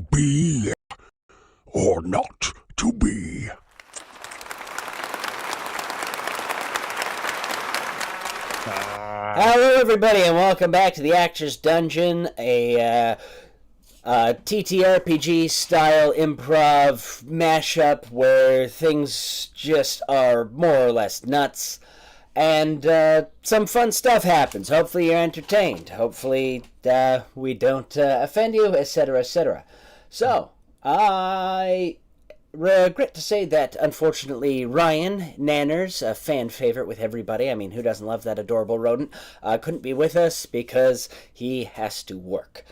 to be or not to be. Hello, everybody, and welcome back to the Actors Dungeon, a TTRPG-style improv mashup where things just are more or less nuts, and some fun stuff happens. Hopefully you're entertained. Hopefully we don't offend you, etc., etc. So, I regret to say that, unfortunately, Ryan Nanners, a fan favorite with everybody, I mean, who doesn't love that adorable rodent, couldn't be with us because he has to work.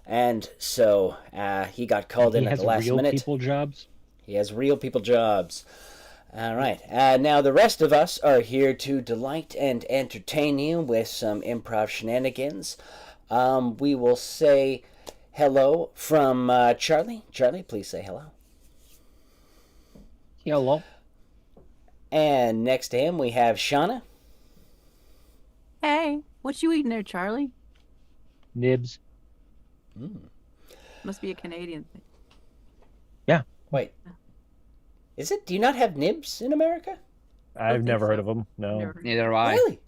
And so he got called in at the last minute. He has real people jobs? He has real people jobs. All right. Now, the rest of us are here to delight and entertain you with some improv shenanigans. We will say hello from Charlie. Charlie, please say hello. Hello. And next to him, we have Shauna. Hey, what you eating there, Charlie? Nibs. Must be a Canadian thing. Yeah. Wait. Is it? Do you not have nibs in America? I've never heard of them. No. Neither have I. Really?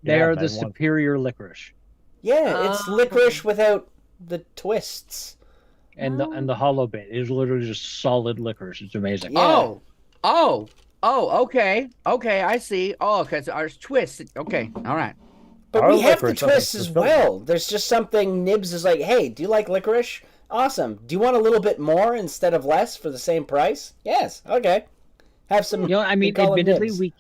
They are the superior licorice. Yeah, it's licorice without the twists. And the hollow bit is literally just solid licorice. It's amazing. Yeah. Okay, I see. Oh, because ours twists. Okay, all right. But Our we have the licorice twists is as well. There's just something Nibs is like, hey, do you like licorice? Awesome. Do you want a little bit more instead of less for the same price? Yes. Okay. Have some. You know, I mean, we call them admittedly,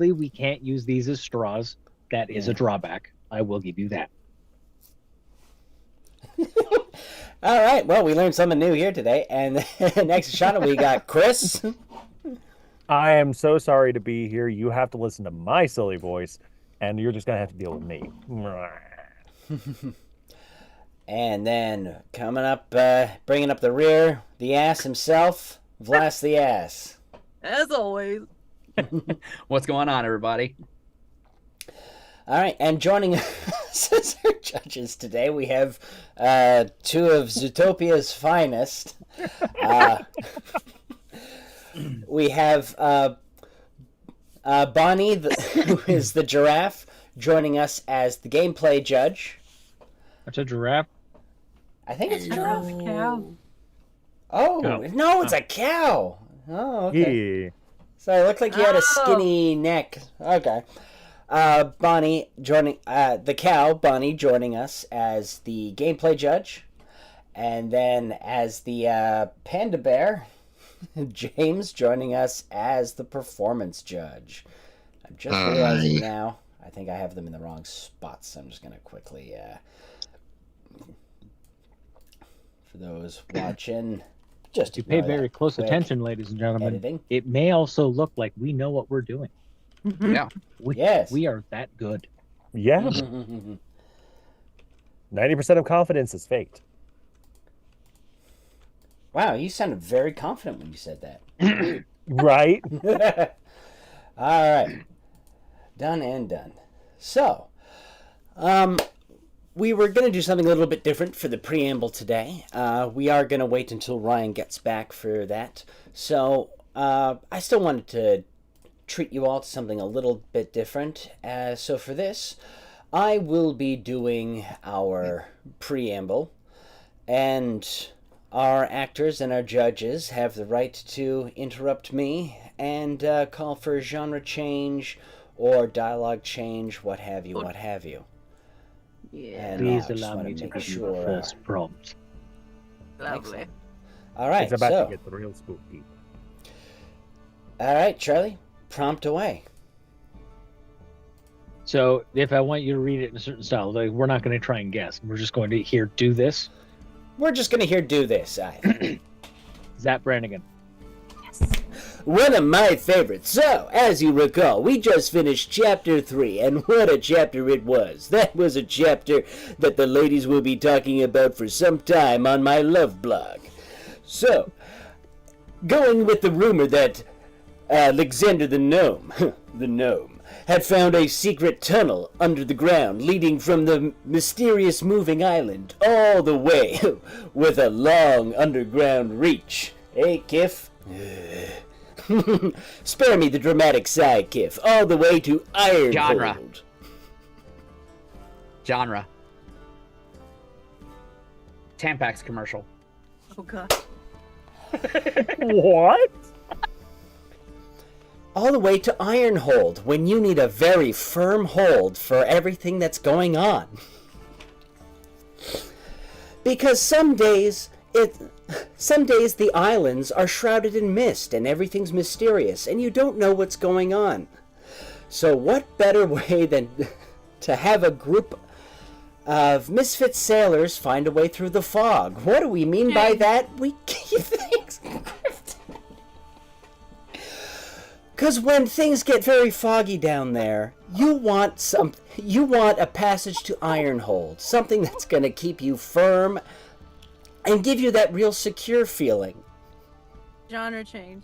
nibs. we can't use these as straws. That is a drawback. I will give you that. All right. Well, we learned something new here today. And next to Shauna, we got Chris. I am so sorry to be here. You have to listen to my silly voice, and you're just going to have to deal with me. And then coming up, bringing up the rear, the ass himself, Vlas the ass. As always. What's going on, everybody? All right, and joining us as our judges today, we have two of Zootopia's finest. We have Bonnie, who is the giraffe, joining us as the gameplay judge. That's a giraffe? I think it's a giraffe. Cow. Oh, Cow. no, it's a cow. Oh, okay. Yeah. So it looked like you had a skinny neck. Okay. Bonnie joining, the cow, Bonnie joining us as the gameplay judge. And then as the panda bear, James joining us as the performance judge. I'm just realizing now, I think I have them in the wrong spots. So I'm just going to quickly, for those watching, just You pay ignore very that close quick attention, ladies and gentlemen. editing. It may also look like we know what we're doing. Yeah. Yes. We are that good. Yeah. 90% of confidence is faked. Wow, you sounded very confident when you said that. Right? All right. Done and done. So, we were going to do something a little bit different for the preamble today. We are going to wait until Ryan gets back for that. So, I still wanted to treat you all to something a little bit different. So for this, I will be doing our preamble, and our actors and our judges have the right to interrupt me and call for genre change or dialogue change, what have you, what have you. Yeah. And Please I just allow wanna me to make give you sure, the first prompt. Lovely. All right, It's about so, to get real spooky. all right, Charlie, prompt away. So if I want you to read it in a certain style, like, we're not going to try and guess. We're just going to hear do this. We're just going to hear do this, I think. Zap Brannigan. One of my favorites. So, as you recall, we just finished Chapter 3, and what a chapter it was. That was a chapter that the ladies will be talking about for some time on my love blog. So, going with the rumor that Alexander the Gnome, had found a secret tunnel under the ground leading from the mysterious moving island all the way with a long underground reach. Hey, Kif? Spare me the dramatic side, Kif. All the way to Ironhold. Genre. Tampax commercial. Oh god. What? All the way to Ironhold, when you need a very firm hold for everything that's going on. Because some days the islands are shrouded in mist and everything's mysterious and you don't know what's going on. So what better way than to have a group of misfit sailors find a way through the fog? What do we mean by that? We keep things encrypted. Because when things get very foggy down there, you want a passage to Ironhold, something that's going to keep you firm and give you that real secure feeling. Genre change.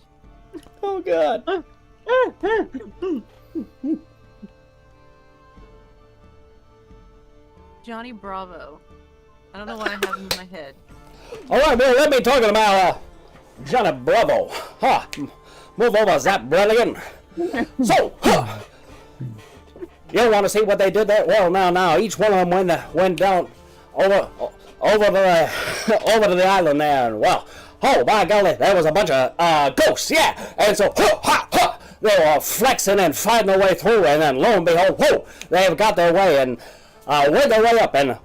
Oh God. Johnny Bravo. I don't know why I have him in my head. All right, well, let me talking about Johnny Bravo. Huh. Move over, Zap Brilliant. So, you want to see what they did there? Well, now, each one of them went down over to the island there, and well, oh by golly, there was a bunch of ghosts, yeah. And so, they were flexing and fighting their way through, and then lo and behold, they've got their way and worked their way up, and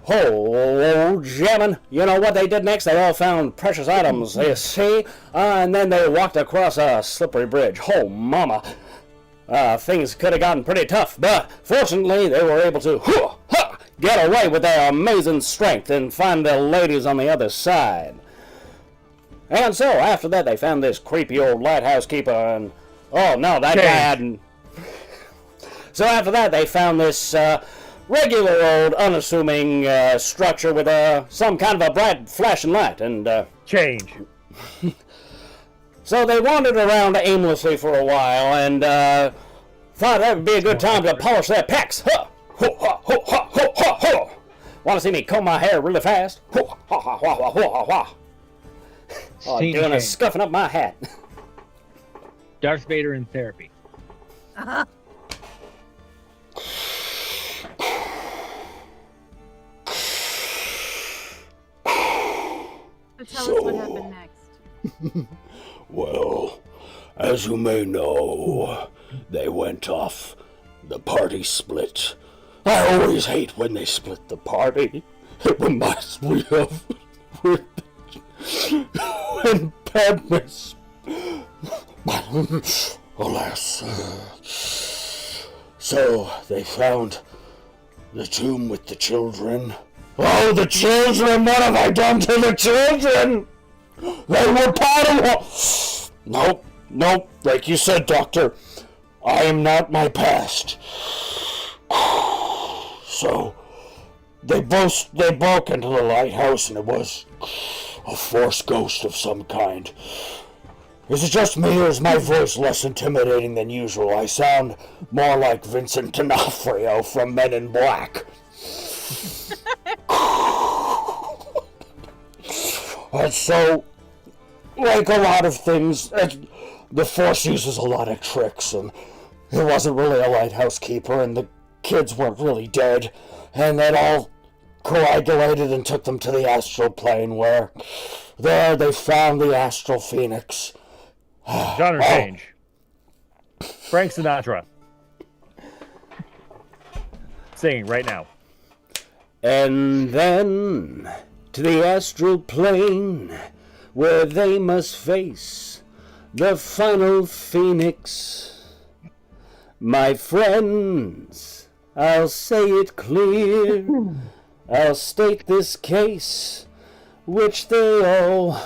jamming. You know what they did next? They all found precious items, you see, and then they walked across a slippery bridge. Oh, mama. Things could have gotten pretty tough, but fortunately they were able to get away with their amazing strength and find the ladies on the other side. And so after that they found this creepy old lighthouse keeper, and oh no, that guy hadn't. So after that they found this regular old unassuming structure with some kind of a bright flashing light, and Change. so they wandered around aimlessly for a while and thought that would be a good time to polish their pecs. Want to see me comb my hair really fast? Oh, Scene doing a change. scuffing up my hat. Darth Vader in therapy. Uh-huh. So tell us what happened next. Well, as you may know, they went off. The party split. I always hate when they split the party. It reminds me of when Padmas. Alas. So they found the tomb with the children. Oh, the children! What have I done to the children? They were part of what? Nope. Like you said, Doctor, I am not my past. So they broke into the lighthouse, and it was a force ghost of some kind. Is it just me, or is my voice less intimidating than usual? I sound more like Vincent D'Onofrio from Men in Black. And so, like a lot of things, the Force uses a lot of tricks, and it wasn't really a lighthouse keeper, and the kids weren't really dead, and that all coagulated and took them to the astral plane, where there they found the astral phoenix. Genre change. Frank Sinatra. Singing right now. And then to the astral plane, where they must face the final phoenix. My friends, I'll say it clear, I'll state this case, which they all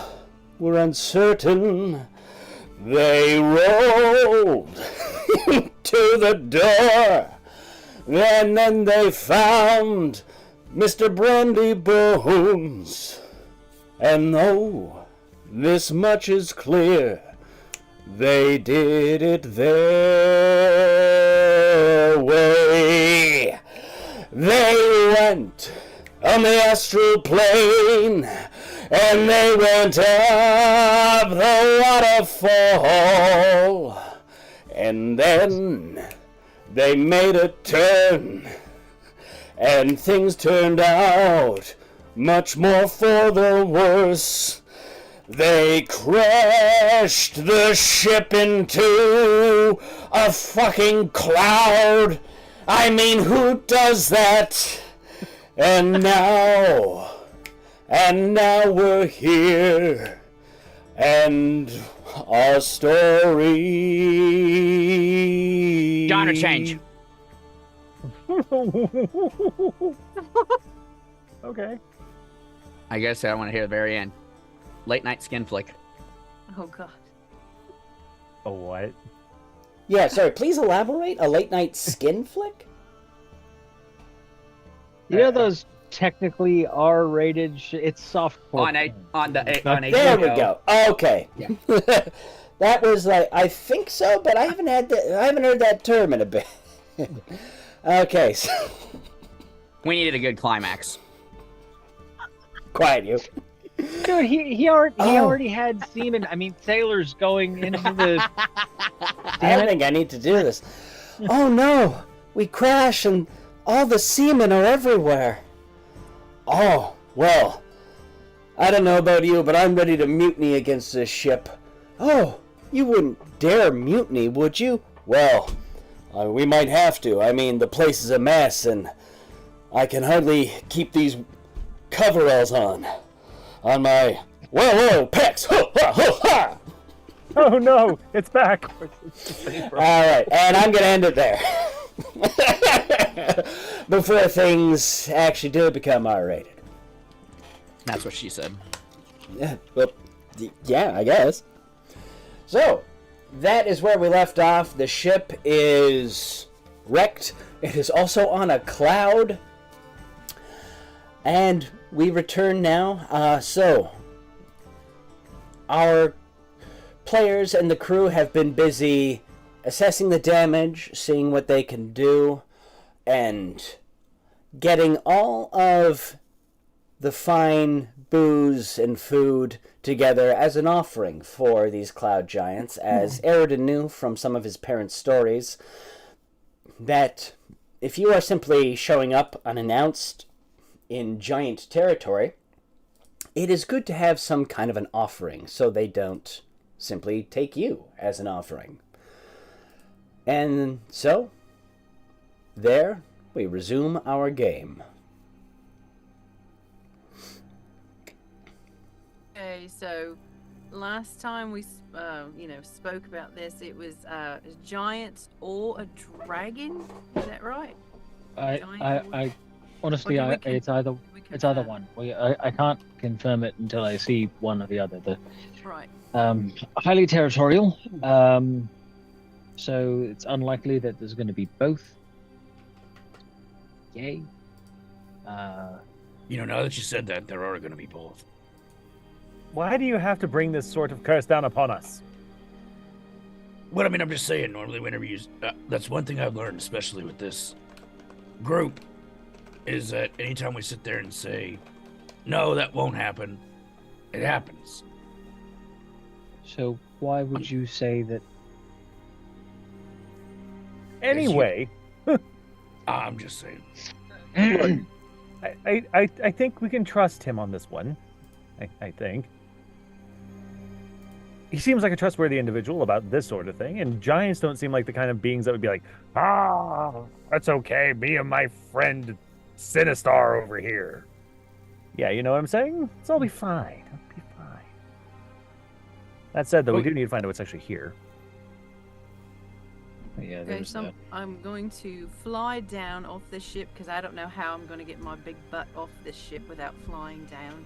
were uncertain. They rolled to the door, and then they found Mr. Brandy Bones. And though this much is clear, they did it their way. They went on the astral plane, and they went up the waterfall, and then they made a turn, and things turned out much more for the worse. They crashed the ship into a fucking cloud. I mean, who does that? And now we're here, and our story. Genre change. Okay. I guess I want to hear the very end. Late night skin flick. Oh god. A what? Yeah, sorry, please elaborate. A late night skin flick? You know those technically R-rated. It's soft. On HBO. There we go. Okay. Yeah. That was like, I think so, but I haven't heard that term in a bit. Okay, so We needed a good climax. quiet you. Dude, he already had semen. I mean, sailors going into the. I don't think I need to do this. Oh no, we crash and all the seamen are everywhere. Oh, well, I don't know about you, but I'm ready to mutiny against this ship. Oh, you wouldn't dare mutiny, would you? Well, we might have to. I mean, the place is a mess, and I can hardly keep these coveralls on my well-oiled pecs. Ha, ha, ha, ha. Oh no, it's back. All right, and I'm gonna end it there. Before things actually do become R-rated. That's what she said. Yeah, well, yeah, I guess. So, that is where we left off. The ship is wrecked. It is also on a cloud. And we return now. So, our players and the crew have been busy assessing the damage, seeing what they can do, and getting all of the fine booze and food together as an offering for these cloud giants, as Eridan knew from some of his parents' stories, that if you are simply showing up unannounced in giant territory, it is good to have some kind of an offering so they don't simply take you as an offering. And so, there we resume our game. Okay, so last time we spoke about this, it was a giant or a dragon. Is that right? I honestly, Or can we it's either confirm? one. I can't confirm it until I see one or the other. Right. Highly territorial. So it's unlikely that there's going to be both. Yay. Now that you said that, there are going to be both. Why do you have to bring this sort of curse down upon us? But I mean, I'm just saying, normally whenever you... that's one thing I've learned, especially with this group, is that anytime we sit there and say, no, that won't happen, it happens. So why would you say that? Anyway, I'm just saying. look, I think we can trust him on this one. I think. He seems like a trustworthy individual about this sort of thing, and giants don't seem like the kind of beings that would be like, that's okay, me and my friend Sinistar over here. Yeah, you know what I'm saying? It's all be fine. It'll be fine. That said, though, we do need to find out what's actually here. Yeah, Okay, there's so that. I'm going to fly down off this ship because I don't know how I'm going to get my big butt off this ship without flying down,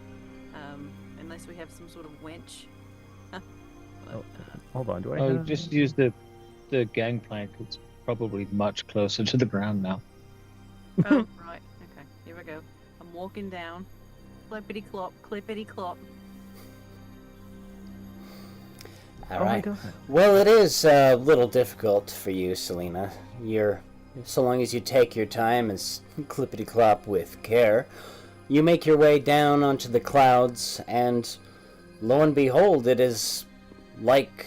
unless we have some sort of winch. Oh, hold on, do I Oh, have... just use the gangplank. It's probably much closer to the ground now. Oh, right. Okay, here we go. I'm walking down. Clippity clop, clippity clop. All Oh my right. God. Well, it is a little difficult for you, Selena. You're so long as you take your time and clippity-clop with care, you make your way down onto the clouds, and lo and behold, it is like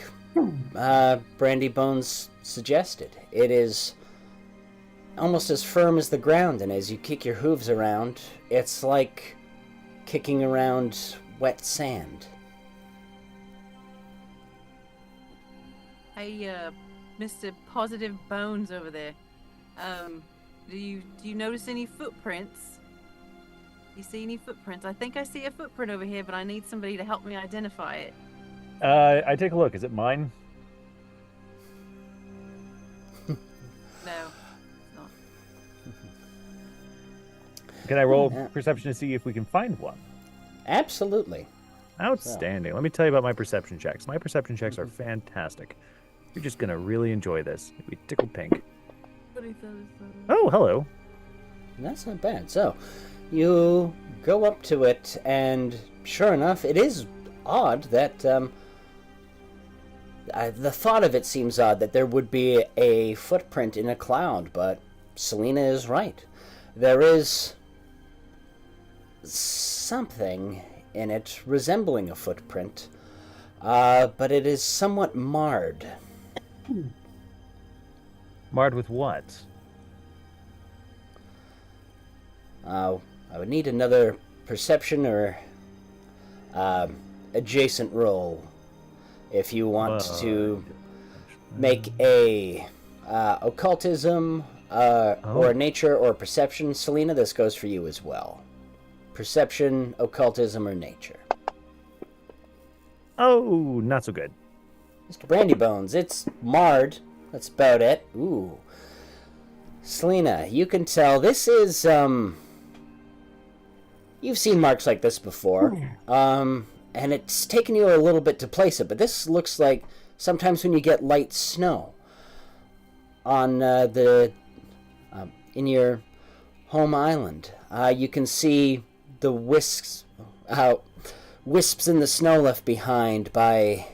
Brandy Bones suggested. It is almost as firm as the ground, and as you kick your hooves around, it's like kicking around wet sand. Hey, Mr. Positive Bones over there. Do you notice any footprints? You see any footprints? I think I see a footprint over here, but I need somebody to help me identify it. I take a look. Is it mine? No, it's not. Can I roll perception to see if we can find one? Absolutely. Outstanding. Let me tell you about my perception checks. My perception checks are fantastic. You're just going to really enjoy this. We tickle pink. Oh, hello. That's not bad. So, you go up to it, and sure enough, it is odd that, the thought of it seems odd that there would be a footprint in a cloud, but Selena is right. There is something in it resembling a footprint, but it is somewhat marred. Marred with what? I would need another perception or adjacent roll if you want to make a occultism or nature or perception. Selena, this goes for you as well. Perception, occultism, or nature. Oh, not so good. Mr. Brandybones, it's marred. That's about it. Ooh. Selena, you can tell this is, you've seen marks like this before. And it's taken you a little bit to place it, but this looks like sometimes when you get light snow on in your home island, you can see the wisps in the snow left behind by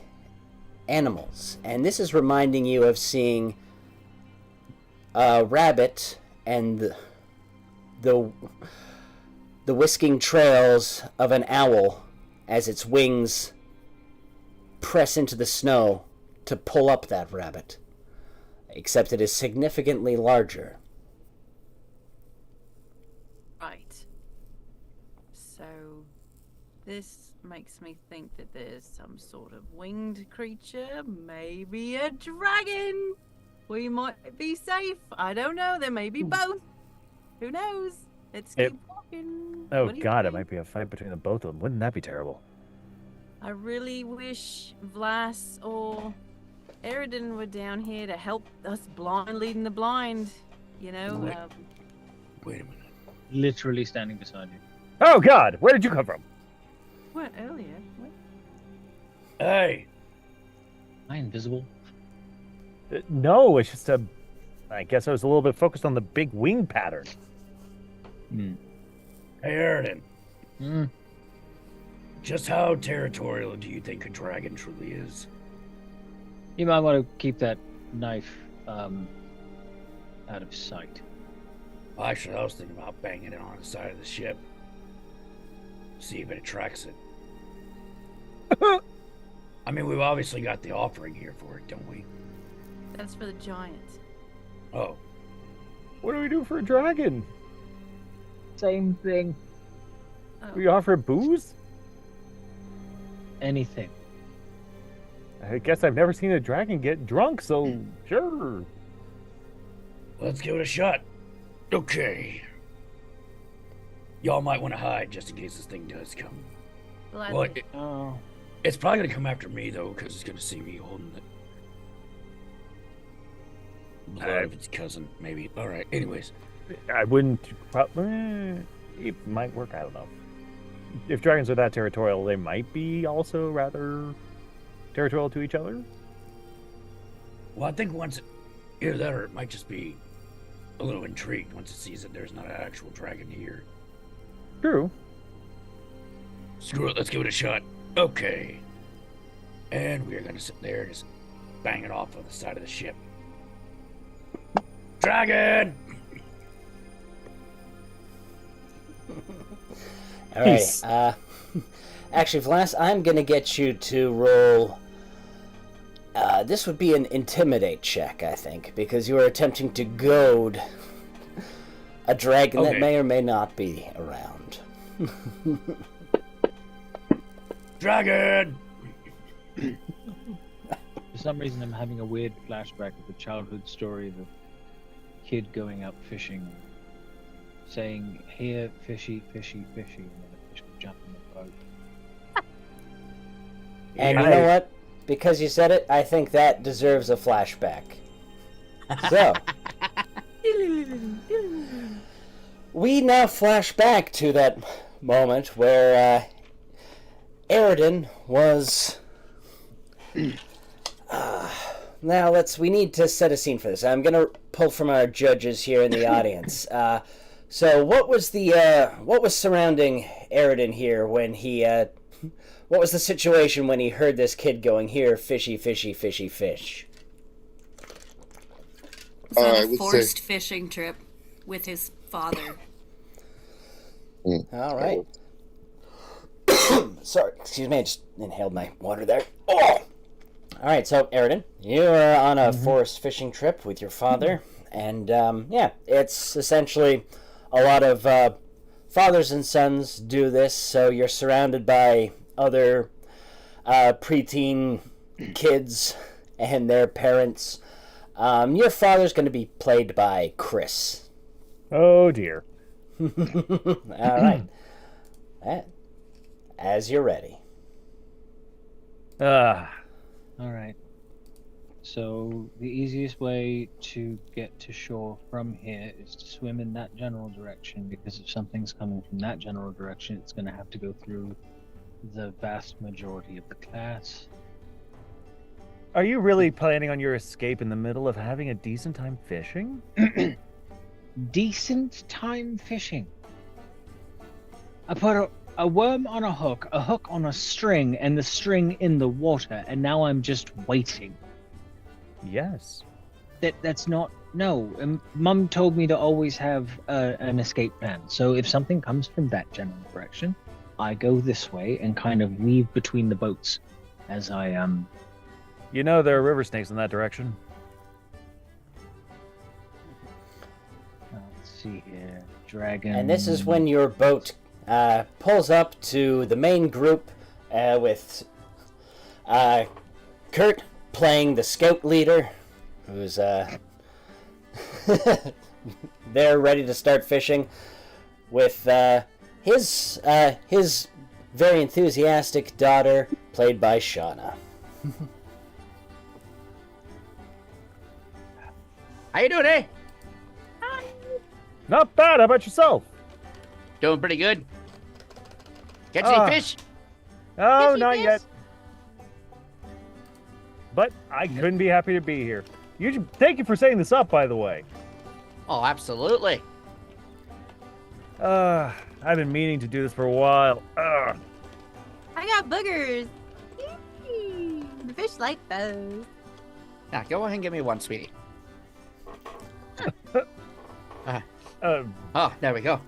animals, and this is reminding you of seeing a rabbit and the whisking trails of an owl as its wings press into the snow to pull up that rabbit, except it is significantly larger. Right. So, this makes me think that there's some sort of winged creature, maybe a dragon. We might be safe. I don't know. There may be both. Who knows? Let's keep walking. Oh What do you god, it think? might be a fight between the both of them. Wouldn't that be terrible? I really wish Vlas or Eridan were down here to help us leading the blind. You know. Wait a minute. Literally standing beside you. Oh god, where did you come from? What earlier? What? Hey, Am I invisible? No, it's just I guess I was a little bit focused on the big wing pattern. hey, Eridan. Mm. Just how territorial do you think a dragon truly is? You might want to keep that knife out of sight. Well, actually, I was thinking about banging it on the side of the ship. See if it attracts it. I mean, we've obviously got the offering here for it, don't we? That's for the giant. Oh, What do we do for a dragon? Same thing. Oh. We offer booze? Anything. I guess I've never seen a dragon get drunk, so sure. let's give it a shot. Okay. Y'all might want to hide just in case this thing does come. Gladly. Well, Oh. it's probably going to come after me, though, because it's going to see me holding the blood of its cousin, maybe. All right, anyways. I wouldn't. It might work. I don't know. If dragons are that territorial, they might be also rather territorial to each other. Well, I think once, either that or it might just be a little intrigued once it sees that there's not an actual dragon here. True. Screw it, let's give it a shot. Okay. And we are going to sit there and just bang it off on the side of the ship. Dragon! All right. Peace. Actually, Vlas, I'm gonna get you to roll. This would be an intimidate check, I think, because you are attempting to goad a dragon that Okay. may or may not be around. Dragon! For some reason, I'm having a weird flashback of the childhood story of a kid going out fishing, saying, "Here, fishy, fishy, fishy," and then a fish would jump in the boat. And you know what? Because you said it, I think that deserves a flashback. So, we now flash back to that moment where Eridan was... Now we need to set a scene for this. I'm gonna pull from our judges here in the audience. So what was surrounding Eridan here when he, what was the situation when he heard this kid going, "Here, fishy, fishy, fishy, fish"? It's I on a would forced say- fishing trip with his father. All right. Sorry, excuse me, I just inhaled my water there. Oh! All right, so Eridan, you are on a forest fishing trip with your father, and yeah, it's essentially a lot of fathers and sons do this. So you're surrounded by other preteen kids and their parents. Your father's going to be played by Chris. Oh dear. All right, as you're ready. All right. So the easiest way to get to shore from here is to swim in that general direction, because if something's coming from that general direction, it's going to have to go through the vast majority of the class. Are you really planning on your escape in the middle of having a decent time fishing? Decent time fishing. I put a worm on a hook on a string, and the string in the water, and now I'm just waiting. Yes. That's not... No. Mum told me to always have an escape plan. So if something comes from that general direction, I go this way and kind of weave between the boats as I You know there are river snakes in that direction. let's see here. Dragon. And this is when your boat pulls up to the main group with Kurt playing the scout leader, who's there ready to start fishing, with his very enthusiastic daughter, played by Shauna. How you doing, eh? Not bad. How about yourself? Doing pretty good. Catch Ah. any fish? Oh, Fishy not fish? yet. But I couldn't be happy to be here. Thank you for setting this up, by the way. Oh, absolutely. I've been meaning to do this for a while. I got boogers. Yee. The fish like those. Now, go ahead and give me one, sweetie. Oh, there we go.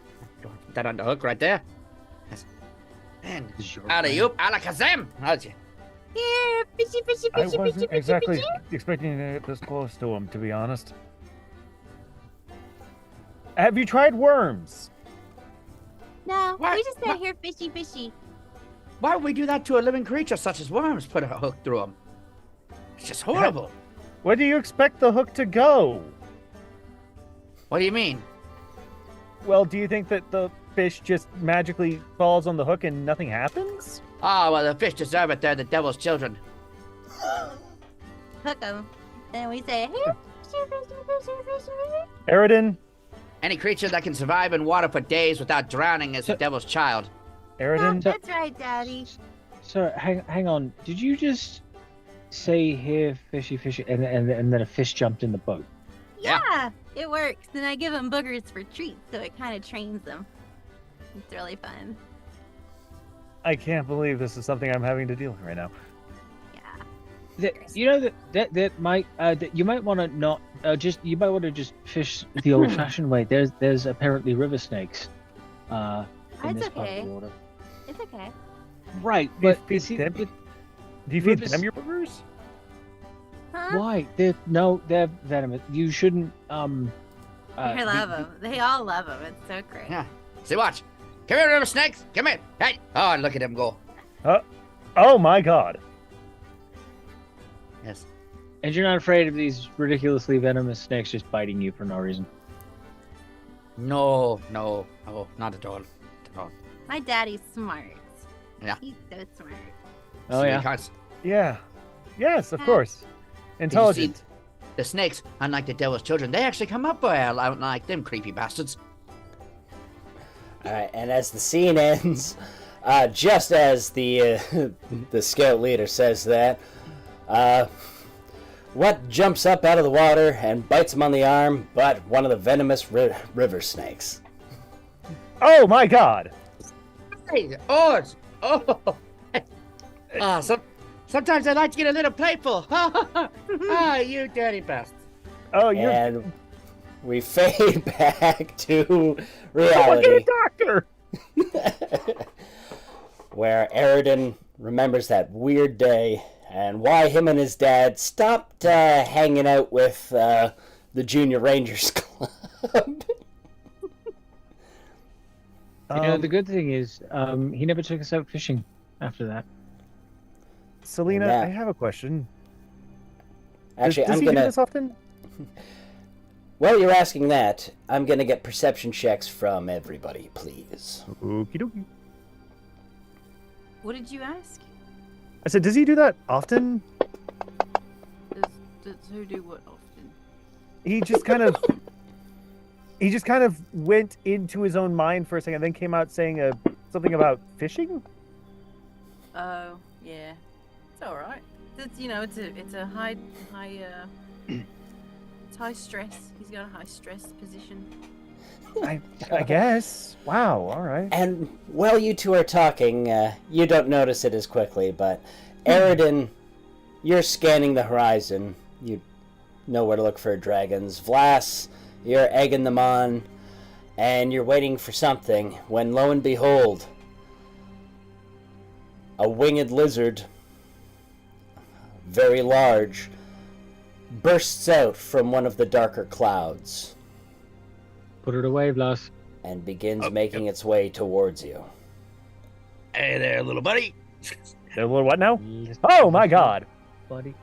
Put that on the hook right there. Yes. And This is your alley oop, alakazam! How's you? Here, fishy, fishy, I fishy, wasn't fishy, fishy, exactly fishy. expecting to get this close to him, to be honest. Have you tried worms? No, What? we just said What? here, fishy, fishy. Why would we do that to a living creature such as worms? Put a hook through them. It's just horrible. Where do you expect the hook to go? What do you mean? Well, do you think that the fish just magically falls on the hook and nothing happens? Oh, well, the fish deserve it. They're the devil's children. Hook 'em. Then we say here, fishy, fishy, fishy, fishy. Eridan? Any creature that can survive in water for days without drowning is the devil's child. Eridan? That's right, Daddy. So hang on. Did you just say here, fishy, fishy, and then a fish jumped in the boat? Yeah. Yeah, it works. And I give them boogers for treats, so it kind of trains them. It's really fun. I can't believe this is something I'm having to deal with right now. Yeah. You know that might that you might want to not you might want to just fish the old-fashioned way. There's apparently river snakes. In It's this part of okay. the water. It's okay. Right, Do you but feed see, them? with- Do you feed Rivers- them your burgers? Huh? why? They're venomous. You shouldn't I love them. They all love them. It's so great. Yeah. See, watch. Come here, little snakes. Come here. Hey. Oh, look at him go. Oh my god. Yes. And you're not afraid of these ridiculously venomous snakes just biting you for no reason. No, not at all. My daddy's smart. Yeah. He's so smart. Oh, See, yeah? because Yeah. Yes, of Yeah. course. see- Intelligent. the snakes, unlike the devil's children, they actually come up well, unlike them creepy bastards. All right, and as the scene ends, just as the the scout leader says that, what jumps up out of the water and bites him on the arm but one of the venomous river snakes. Oh my god. Hey, sometimes I like to get a little playful. You dirty bastard. Oh, you're And we fade back to Someone get a reality, doctor. where Eridan remembers that weird day and why him and his dad stopped hanging out with the Junior Rangers Club. The good thing is, he never took us out fishing after that. Selena, Yeah. I have a question. Actually, does I'm he do gonna. this often? While you're asking that, I'm gonna get perception checks from everybody, please. Okie dokie. What did you ask? I said, does he do that often? Does who do what often? He just kind of went into his own mind for a second, then came out saying something about fishing. Oh, yeah. It's all right. It's a high it's high stress. He's got a high stress position. I guess. Wow. All right. And while you two are talking, you don't notice it as quickly, but Eridan, you're scanning the horizon. You know where to look for dragons. Vlas, you're egging them on, and you're waiting for something, when lo and behold, a winged lizard, very large, bursts out from one of the darker clouds Put it away, Vlas. and begins making its way towards you. Hey there, little buddy. A little what now? Oh my god. buddy.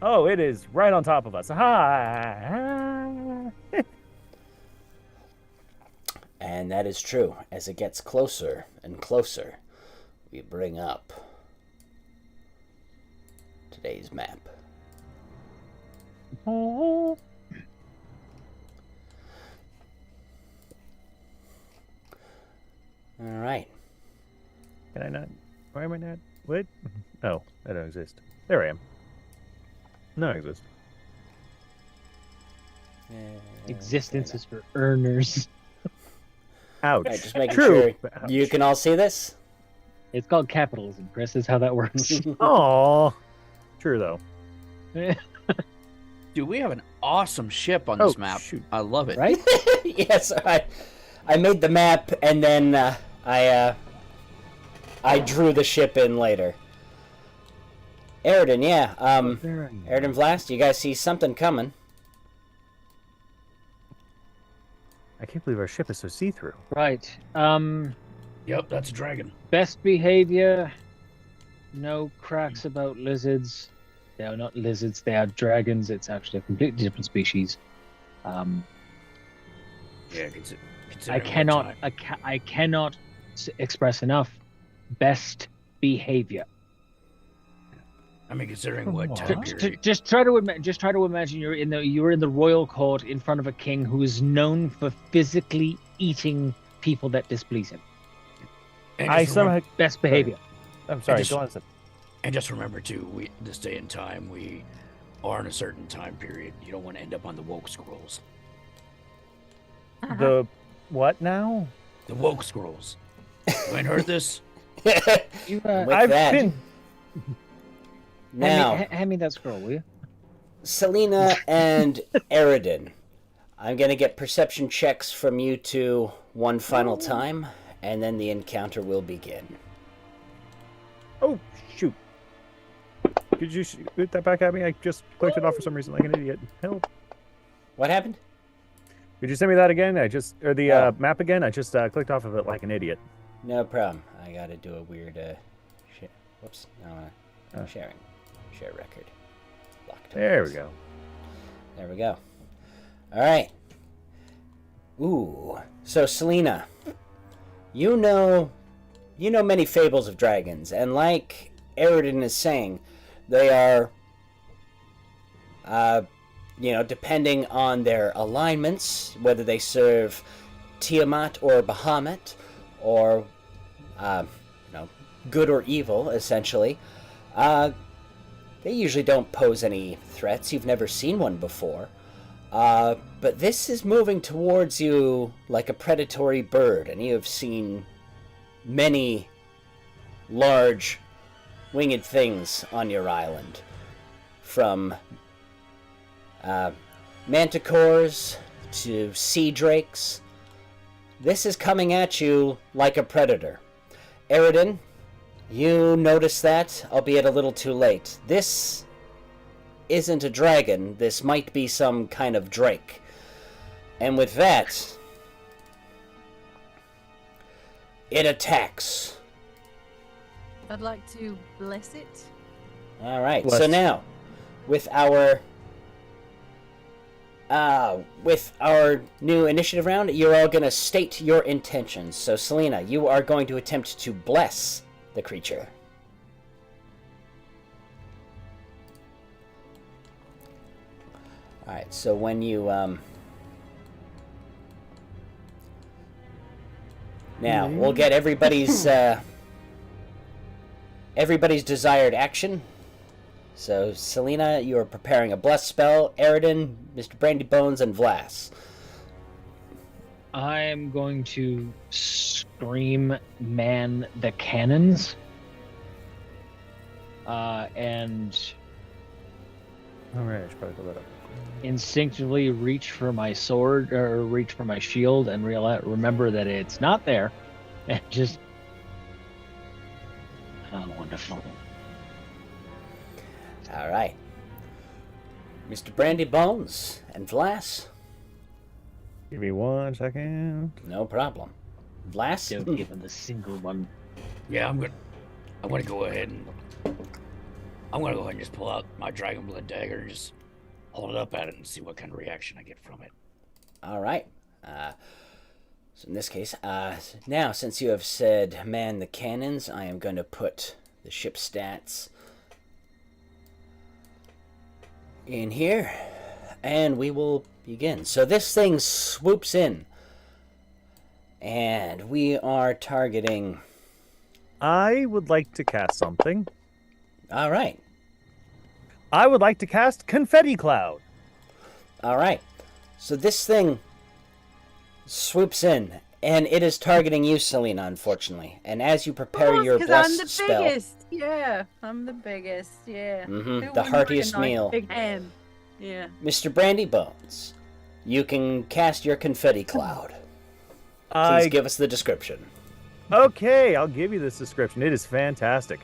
Oh, it is right on top of us. Hi. And that is true. As it gets closer and closer, we bring up today's map. Oh. All right. Can I not? Why am I not? What? Oh, I don't exist. There I am. No, I exist. Existence is for earners. Ouch. Right, just making True. sure you can all see this. It's called capitalism, Chris. Is how that works. Aw. True though. Dude, we have an awesome ship on Oh, this map. shoot. I love it. Right? Yes, I made the map and then I drew the ship in later. Eridan, yeah. Eridan Vlast, you guys see something coming. I can't believe our ship is so see-through. Right. Yep, that's a dragon. Best behavior. No cracks about lizards. They are not lizards. They are dragons. It's actually a completely different species. Yeah, I cannot. I cannot express enough. Best behavior. I mean, considering what Come time on. period. Just try to imagine you're in the royal court in front of a king who is known for physically eating people that displease him. And I just remember, somehow. Best behavior. I'm sorry. just- Go on. a sec. and just remember too, this day and time, we are in a certain time period. You don't want to end up on the woke scrolls. The what now? The woke scrolls. You ain't heard this? You, With I've that, been. now, hand me that scroll, will you? Selena and Eridan, I'm going to get perception checks from you two one final time, and then the encounter will begin. Oh, shoot. Could you shoot that back at me? I just clicked it off for some reason like an idiot. Help. What happened? Could you send me that again? Or the Oh. map again? I just clicked off of it like an idiot. No problem. I got to do a weird whoops. No, Oh. sharing. Share record. Locked. There we go. There we go. All right. Ooh. So Selena, you know many fables of dragons, and like Eridan is saying, they are, depending on their alignments, whether they serve Tiamat or Bahamut, or, good or evil, essentially. They usually don't pose any threats. You've never seen one before. But this is moving towards you like a predatory bird, and you have seen many large winged things on your island. From manticores to sea drakes. This is coming at you like a predator. Eridan, you notice that, albeit a little too late. This isn't a dragon. This might be some kind of drake. And with that, it attacks. I'd like to bless it. All right. Bless. So now, with our new initiative round, you're all going to state your intentions. So Selena, you are going to attempt to bless the creature. All right. So when you now we'll get everybody's desired action. So, Selena, you are preparing a bless spell. Eridan, Mr. Brandybones, and Vlas. I am going to scream, man the cannons. And All right, I should probably pull that up. instinctively reach for my sword or reach for my shield and remember that it's not there. And just. Oh, wonderful. All right. Mr. Brandybones and Vlas. Give me 1 second. No problem. Vlas? Don't give him the single one. Yeah, I'm gonna go ahead and just pull out my dragon blood dagger and just hold it up at it and see what kind of reaction I get from it. All right. So in this case, now since you have said man the cannons, I am going to put the ship stats in here, and we will begin. So this thing swoops in, and we are targeting. I would like to cast something. All right. I would like to cast Confetti Cloud. All right. So this thing swoops in, and it is targeting you, Selena, unfortunately. And as you prepare your Because I'm blessed the spell, biggest. Yeah, I'm the biggest. Yeah. Who the wouldn't like a heartiest nice meal, Big ham. Yeah. Mr. Brandybones, you can cast your confetti cloud. Please give us the description. Okay, I'll give you this description. It is fantastic.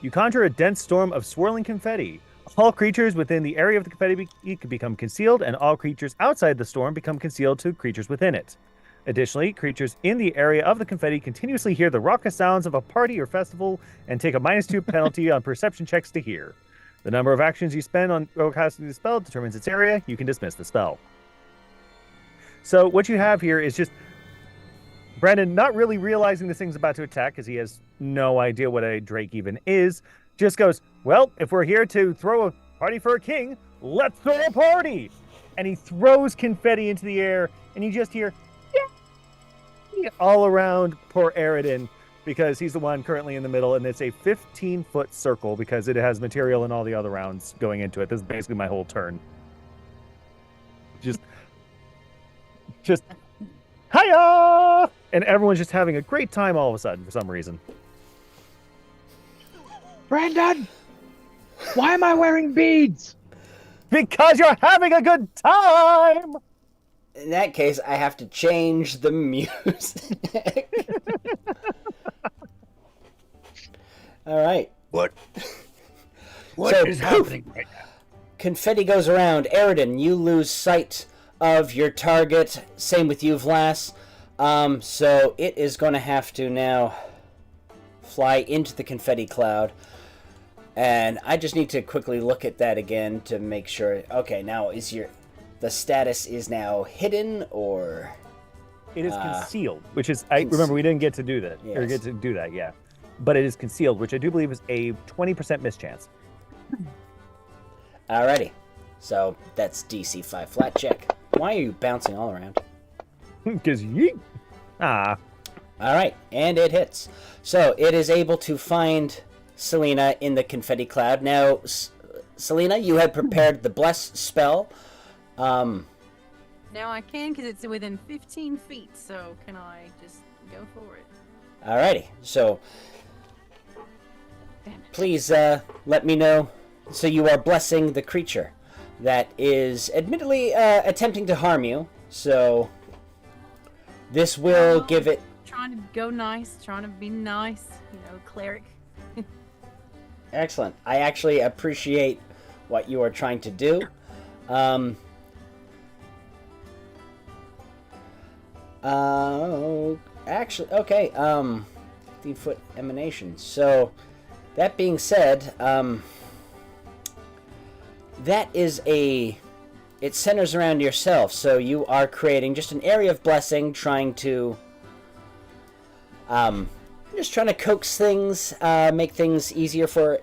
You conjure a dense storm of swirling confetti. All creatures within the area of the confetti can become concealed, and all creatures outside the storm become concealed to creatures within it. Additionally, creatures in the area of the confetti continuously hear the raucous sounds of a party or festival and take a -2 penalty on perception checks to hear. The number of actions you spend on casting the spell determines its area. You can dismiss the spell. So what you have here is just Brandon not really realizing this thing's about to attack because he has no idea what a drake even is, just goes, well, if we're here to throw a party for a king, let's throw a party! And he throws confetti into the air, and you just hear, yeah, all around poor Eridan, because he's the one currently in the middle, and it's a 15-foot circle because it has material in all the other rounds going into it. This is basically my whole turn. Just hiya! And everyone's just having a great time all of a sudden for some reason. Brandon! Why am I wearing beads? Because you're having a good time! In that case, I have to change the music. All right. What So, is happening right now? Confetti goes around. Eridan, you lose sight of your target. Same with you, Vlas. So it is going to have to now fly into the confetti cloud. And I just need to quickly look at that again to make sure. Okay, now the status is now hidden, or It is concealed, which is remember we didn't get to do that. Or Yes. get to do that, yeah. But it is concealed, which I do believe is a 20% mischance. alrighty. So that's DC 5 flat check. Why are you bouncing all around? Because yeet. Ah. Alright, and it hits. So it is able to find Selena in the confetti cloud. Now, Selena, you had prepared the bless spell. Now I can because it's within 15 feet, so can I just go for it? Alrighty, so Damn it. please let me know. So you are blessing the creature that is admittedly attempting to harm you. So this will give it. Trying to go nice, trying to be nice, cleric. Excellent. I actually appreciate what you are trying to do. Actually, okay. 15-foot emanation. So, that being said, that is it centers around yourself. So you are creating just an area of blessing, trying to, just trying to coax things, make things easier for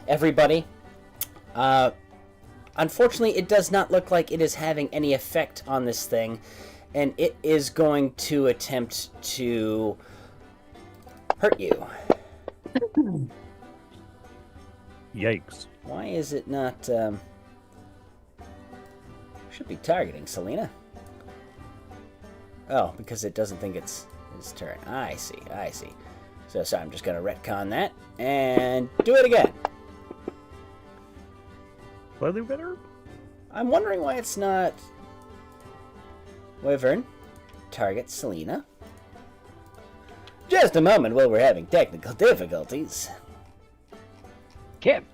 everybody. Unfortunately, it does not look like it is having any effect on this thing, and it is going to attempt to hurt you. Yikes. Why is it not, should be targeting Selena. Oh, because it doesn't think it's his turn. I see. So, I'm just going to retcon that, and do it again. Slightly better? I'm wondering why it's not... Wyvern, target Selena. Just a moment while we're having technical difficulties. Kim!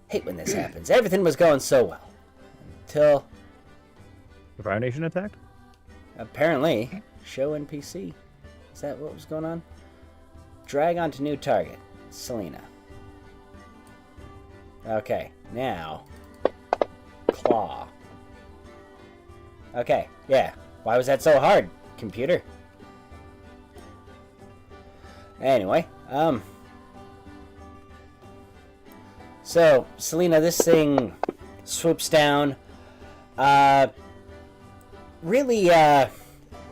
Hate when this happens. Everything was going so well. Until, The Fire Nation attacked? apparently, show NPC. Is that what was going on? Drag onto new target. Selena. Okay, now... Claw. Okay, yeah. Why was that so hard, computer? Anyway, so, Selena, this thing swoops down, really, and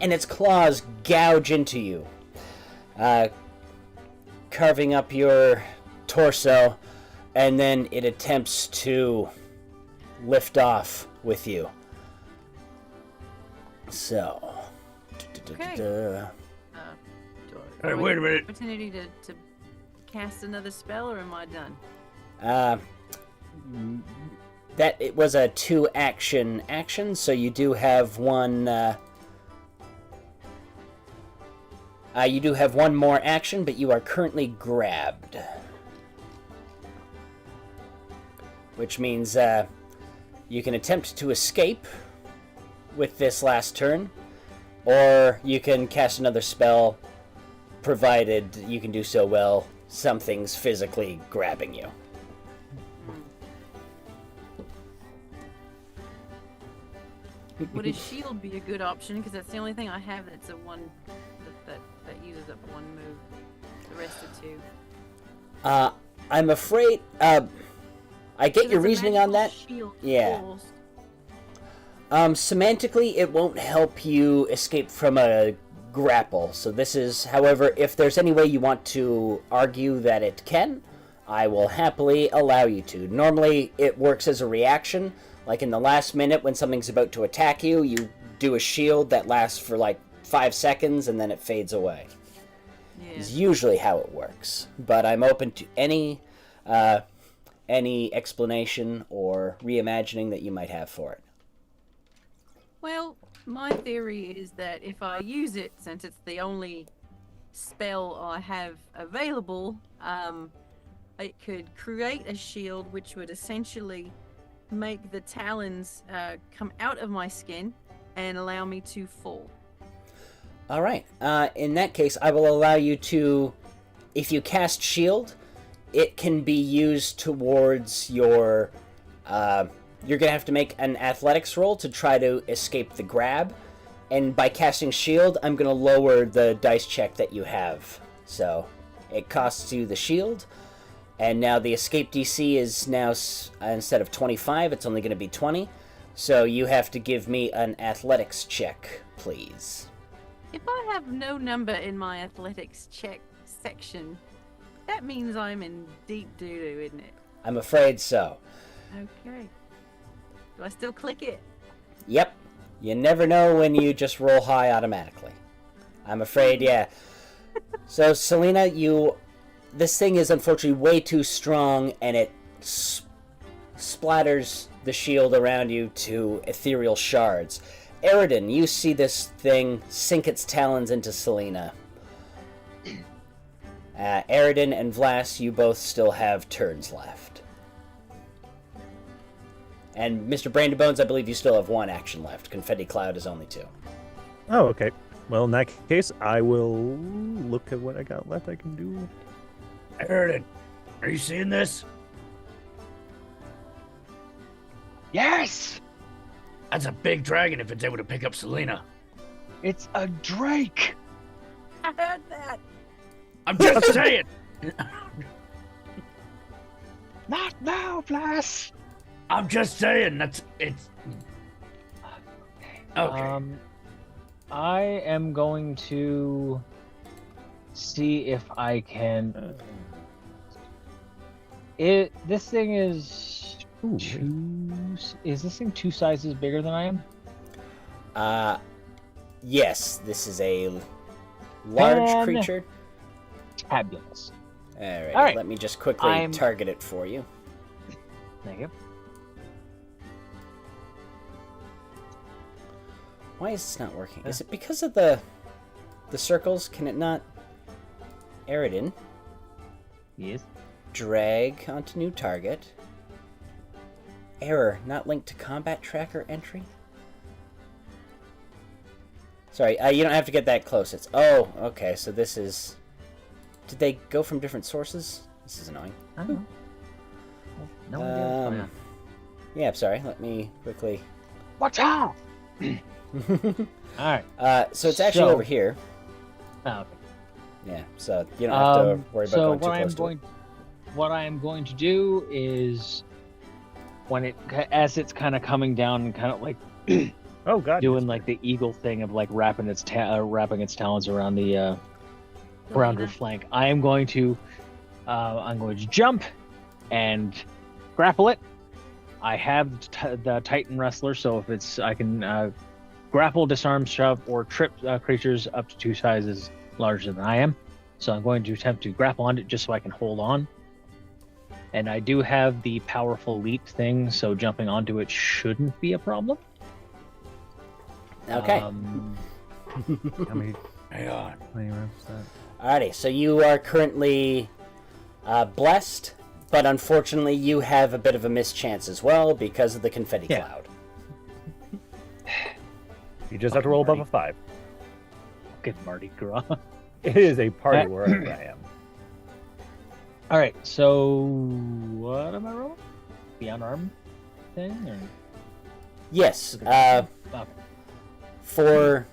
its claws gouge into you, carving up your torso, and then it attempts to lift off with you. So, Okay. Do I Hey, wait a minute. opportunity to cast another spell, or am I done? That it was a 2-action action, so you do have one. You do have one more action, but you are currently grabbed, which means you can attempt to escape with this last turn, or you can cast another spell, provided you can do so well something's physically grabbing you. Would a shield be a good option? Because that's the only thing I have that's a one that uses up one move. The rest are two. I'm afraid. I get So your it's a reasoning on that. magical shield Yeah. forced. Semantically, it won't help you escape from a grapple. So this is, however, if there's any way you want to argue that it can, I will happily allow you to. Normally, it works as a reaction. Like in the last minute when something's about to attack you, you do a shield that lasts for like 5 seconds and then it fades away. Yeah. is usually how it works. But I'm open to any explanation or reimagining that you might have for it. Well, my theory is that if I use it, since it's the only spell I have available, it could create a shield which would essentially make the talons come out of my skin and allow me to fall. All right. In that case, I will allow you to, if you cast shield, it can be used towards your. You're gonna have to make an athletics roll to try to escape the grab, and by casting shield, I'm gonna lower the dice check that you have. So it costs you the shield, and now the escape DC is now instead of 25, it's only gonna be 20. So you have to give me an athletics check, please. If I have no number in my athletics check section, that means I'm in deep doo-doo, isn't it? I'm afraid so. Okay. Do I still click it? Yep. You never know when you just roll high automatically. I'm afraid, yeah. So, Selena, this thing is unfortunately way too strong, and it splatters the shield around you to ethereal shards. Eridan, you see this thing sink its talons into Selena. Eridan and Vlas, you both still have turns left. And Mr. Brandybones, I believe you still have one action left. Confetti Cloud is only 2. Oh, okay. Well, in that case, I will look at what I got left I can do. Eridan, are you seeing this? Yes! That's a big dragon if it's able to pick up Selena. It's a drake! I heard that. I'm just saying. Not now, Blas! I'm just saying. It's. Okay. I am going to see if I can. This thing is Is this thing 2 sizes bigger than I am? Yes. This is a large creature. Fabulous. All right. All right. Let me just quickly target it for you. Thank you. Why is this not working? Is it because of the circles? Can it not? Eridan. Yes. Drag onto new target. Error, not linked to combat tracker entry. Sorry, you don't have to get that close. It's okay. So this is. Did they go from different sources? This is annoying. I don't know. No idea. Yeah, sorry. Let me quickly. Watch out! All right. So it's actually over here. Oh, okay. Yeah, so you don't have to worry about going too close to it. What I am going to do is, as it's kind of coming down and kind of like, Oh god. doing like the eagle thing of like wrapping its talons around the around her flank. I'm going to jump and grapple it. I have the Titan Wrestler, so if I can grapple, disarm, shove, or trip creatures up to 2 sizes larger than I am. So I'm going to attempt to grapple on it just so I can hold on. And I do have the powerful leap thing, so jumping onto it shouldn't be a problem. Okay. How many Hang on. rounds is that? Alrighty, so you are currently blessed, but unfortunately you have a bit of a mischance as well because of the confetti cloud. You just have to roll above a 5. Good Mardi Gras. It is a party wherever I am. All right, so what am I rolling? The unarmed thing, or Yes. okay. For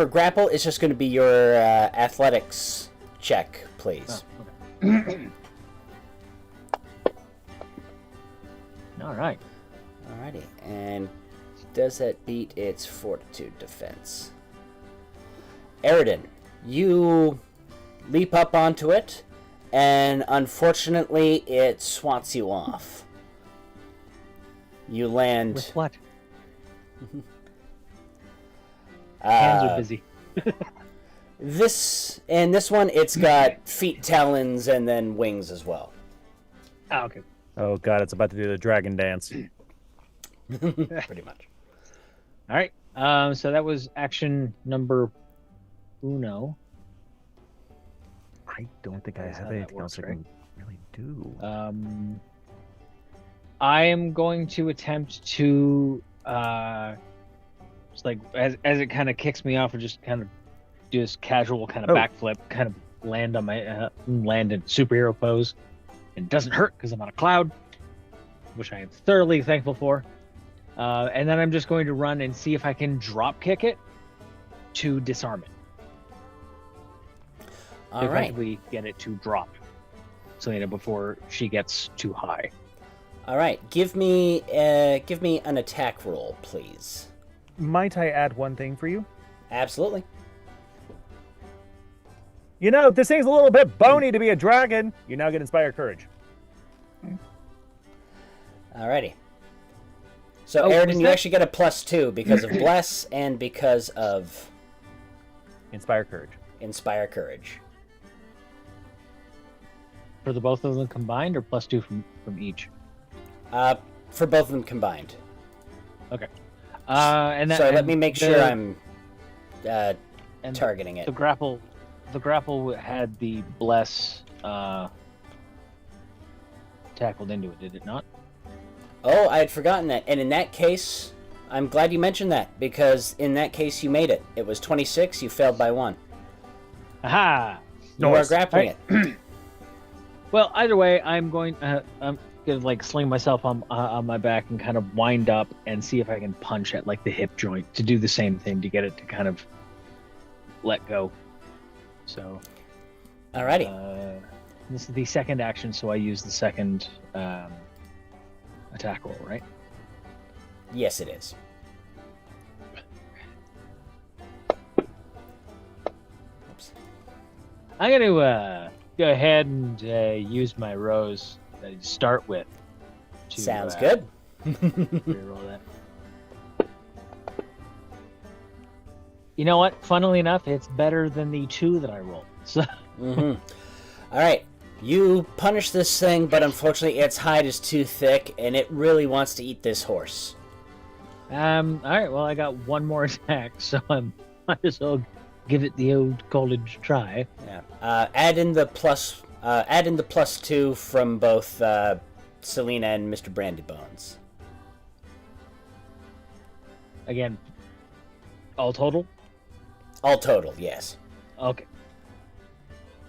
grapple, it's just going to be your athletics check, please. Oh, okay. All right. Alrighty, and does that beat its fortitude defense? Eridan, you leap up onto it, and unfortunately, it swats you off. You land. With what? Hands are busy. This one, it's got feet, talons, and then wings as well. Oh, okay. Oh god, it's about to do the dragon dance. Pretty much. All right. So that was action number uno. I don't think I That's have how that anything else works, I can really do. I am going to attempt to just like as it kind of kicks me off, and just kind of do this casual kind of backflip, kind of land on my land in superhero pose. It doesn't hurt because I'm on a cloud, which I am thoroughly thankful for. And then I'm just going to run and see if I can drop kick it to disarm it. All right. Effectively get it to drop Selena before she gets too high. All right. Give me an attack roll, please. Might I add one thing for you? Absolutely. You know, this thing's a little bit bony to be a dragon. You now get Inspire Courage. Alrighty. So, Oh, Aridin, was you that- actually get a +2 because of Bless and because of Inspire Courage. Inspire Courage. For the both of them combined, or +2 from each? For both of them combined. Okay. And that, So let and me make the- sure I'm and targeting it. The grapple had the bless tackled into it, did it not? Oh, I had forgotten that. And in that case, I'm glad you mentioned that, because in that case you made it. It was 26, you failed by 1. Aha! You are Nice. grappling it. Well, either way, I'm gonna like sling myself on my back and kind of wind up and see if I can punch at like the hip joint to do the same thing to get it to kind of let go. So, Alrighty. this is the second action, so I use the second attack roll, right? Yes, it is. Oops. I'm going to go ahead and use my rose that I start with. To, Sounds good. reroll that. You know what? Funnily enough, it's better than the 2 that I rolled. So, All right. You punish this thing, but unfortunately its hide is too thick, and it really wants to eat this horse. all right. Well, I got one more attack, so I might as well give it the old college try. Yeah. Add in the +2 from both Selena and Mr. Brandybones. Again, all total. All total, yes. Okay.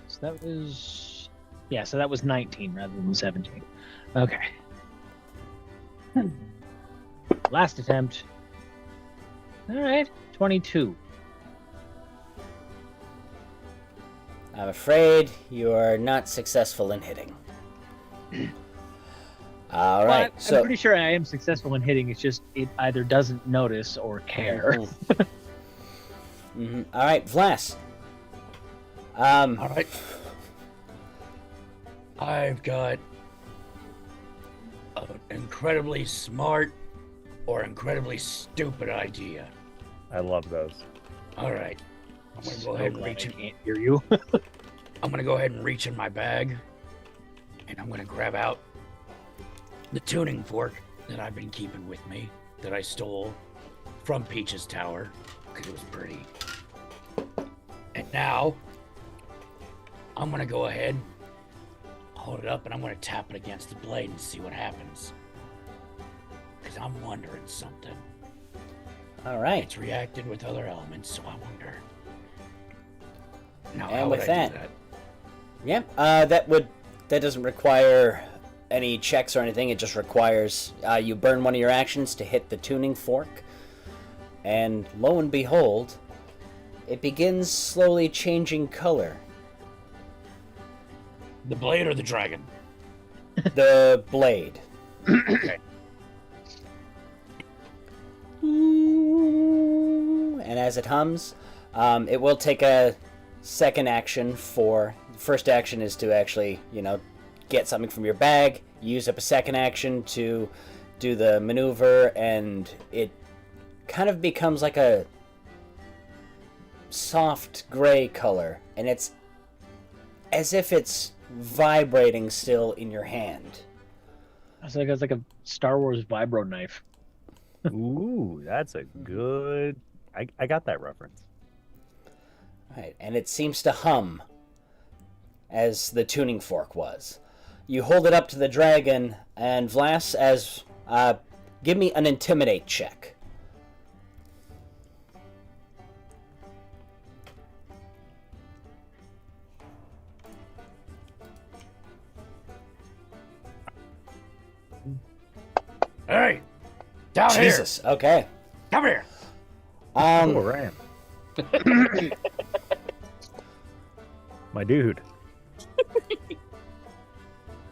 So that was, yeah. So that was 19 rather than 17. Okay. Last attempt. All right, 22. I'm afraid you are not successful in hitting. All Well, right. I'm pretty sure I am successful in hitting. It's just it either doesn't notice or care. All right, Vlas. All right. I've got an incredibly smart or incredibly stupid idea. I love those. All right. I'm gonna go So ahead and glad reach I in. can't hear you. I'm gonna go ahead and reach in my bag, and I'm gonna grab out the tuning fork that I've been keeping with me, that I stole from Peach's tower, because it was pretty. And now, I'm gonna go ahead, hold it up, and I'm gonna tap it against the blade and see what happens. Because I'm wondering something. All right. It's reacted with other elements, so I wonder. Now, And how with would I do that- that? Yeah. That doesn't require any checks or anything. It just requires you burn one of your actions to hit the tuning fork, and lo and behold, it begins slowly changing color. The blade or the dragon? The blade. Okay. And as it hums, it will take a second action for... The first action is to actually, get something from your bag. Use up a second action to do the maneuver, and it kind of becomes like a soft gray color, and it's as if it's vibrating still in your hand. It's like a Star Wars vibro knife. Ooh, that's a good. I got that reference. Right, and it seems to hum as the tuning fork was. You hold it up to the dragon, and Vlas, give me an intimidate check. Hey, down Jesus, okay. here. Come here. Oh, Ram. My dude.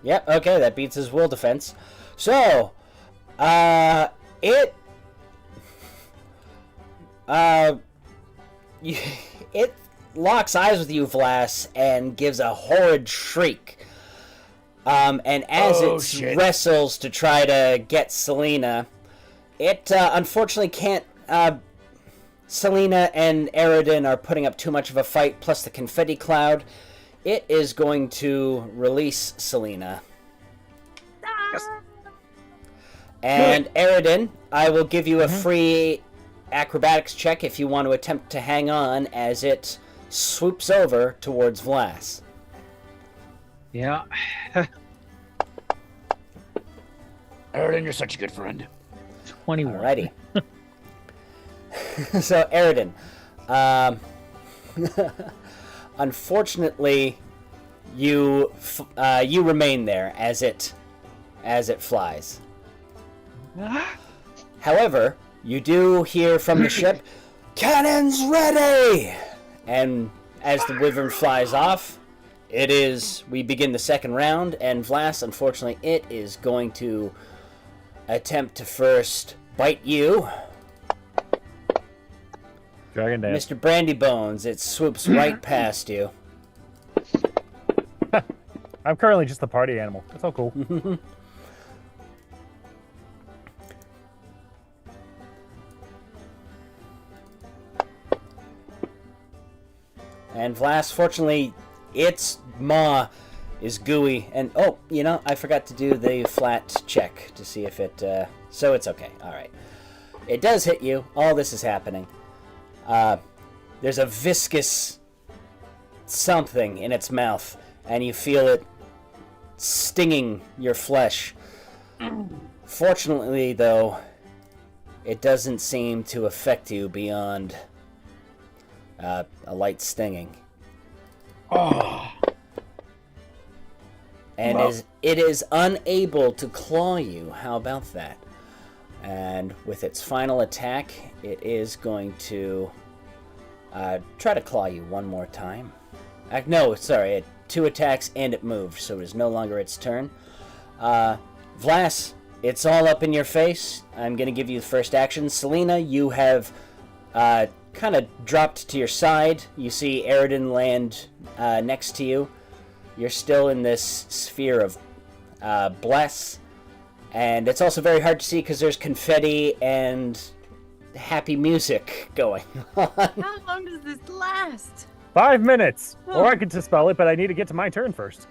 Yep, okay, that beats his will defense. So, it locks eyes with you, Vlas, and gives a horrid shriek. And as it wrestles to try to get Selena, it unfortunately can't. Selena and Aridin are putting up too much of a fight, plus the confetti cloud. It is going to release Selena. And Aridin, I will give you a free acrobatics check if you want to attempt to hang on as it swoops over towards Vlas. Yeah. Aridin, you're such a good friend. 21. Alrighty. So, Aridin, unfortunately, you remain there as it flies. However, you do hear from the ship, "Cannons ready!" And as the wyvern flies off, we begin the second round, and Vlas, unfortunately, it is going to attempt to first bite you. Dragon dance. Mr. Brandybones, it swoops right past you. I'm currently just the party animal. It's all cool. And Vlas, fortunately, its maw is gooey. And, I forgot to do the flat check to see if it... so it's okay. All right. It does hit you. All this is happening. There's a viscous something in its mouth, and you feel it stinging your flesh. Fortunately, though, it doesn't seem to affect you beyond a light stinging. Oh. And it is unable to claw you. How about that? And with its final attack, it is going to try to claw you one more time. No, sorry, it 2 attacks and it moved, so it is no longer its turn. Vlas, it's all up in your face. I'm going to give you the first action. Selena, you have kind of dropped to your side. You see Aridin land next to you. You're still in this sphere of bless. And it's also very hard to see because there's confetti and happy music going on. How long does this last? 5 minutes! Or I could dispel it, but I need to get to my turn first.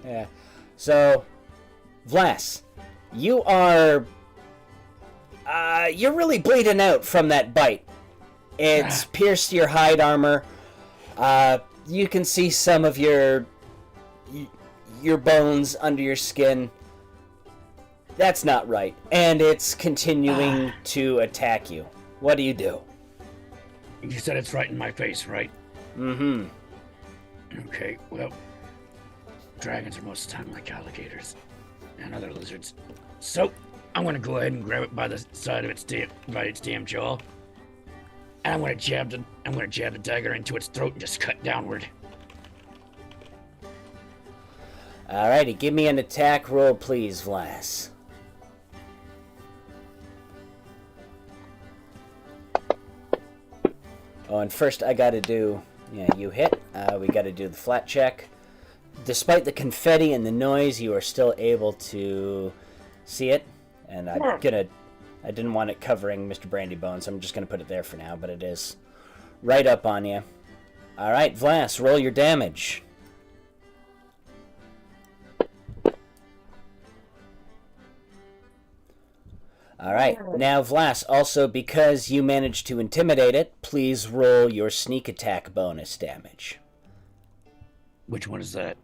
Yeah. So, Vlas, you are... you're really bleeding out from that bite. It's pierced your hide armor. You can see some of your bones under your skin. That's not right. And it's continuing to attack you. What do you do? You said it's right in my face, right? Mm-hmm. Okay, well, dragons are most of the time like alligators and other lizards. So, I'm gonna go ahead and grab it by the side of its damn jaw. And I'm gonna jab the dagger into its throat and just cut downward. Alrighty, give me an attack roll, please, Vlas. Oh, and first I gotta do... Yeah, you hit. We gotta do the flat check. Despite the confetti and the noise, you are still able to see it. And I didn't want it covering Mr. Brandybones, so I'm just gonna put it there for now, but it is right up on you. All right, Vlas, roll your damage. All right, now Vlas, also because you managed to intimidate it, please roll your sneak attack bonus damage. Which one is that?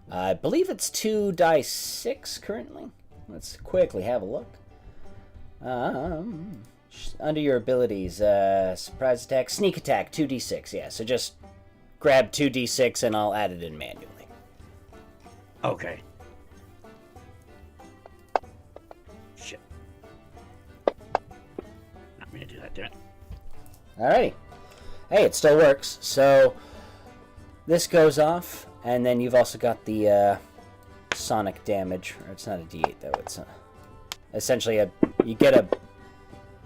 I believe it's 2 dice 6 currently. Let's quickly have a look. Under your abilities, surprise attack, sneak attack, 2d6. Yeah, so just grab 2d6 and I'll add it in manually. Okay. Shit. Not mean to do that, damn it. Alrighty. Hey, it still works. So this goes off, and then you've also got the sonic damage. Or it's not a d8 though. It's essentially you get a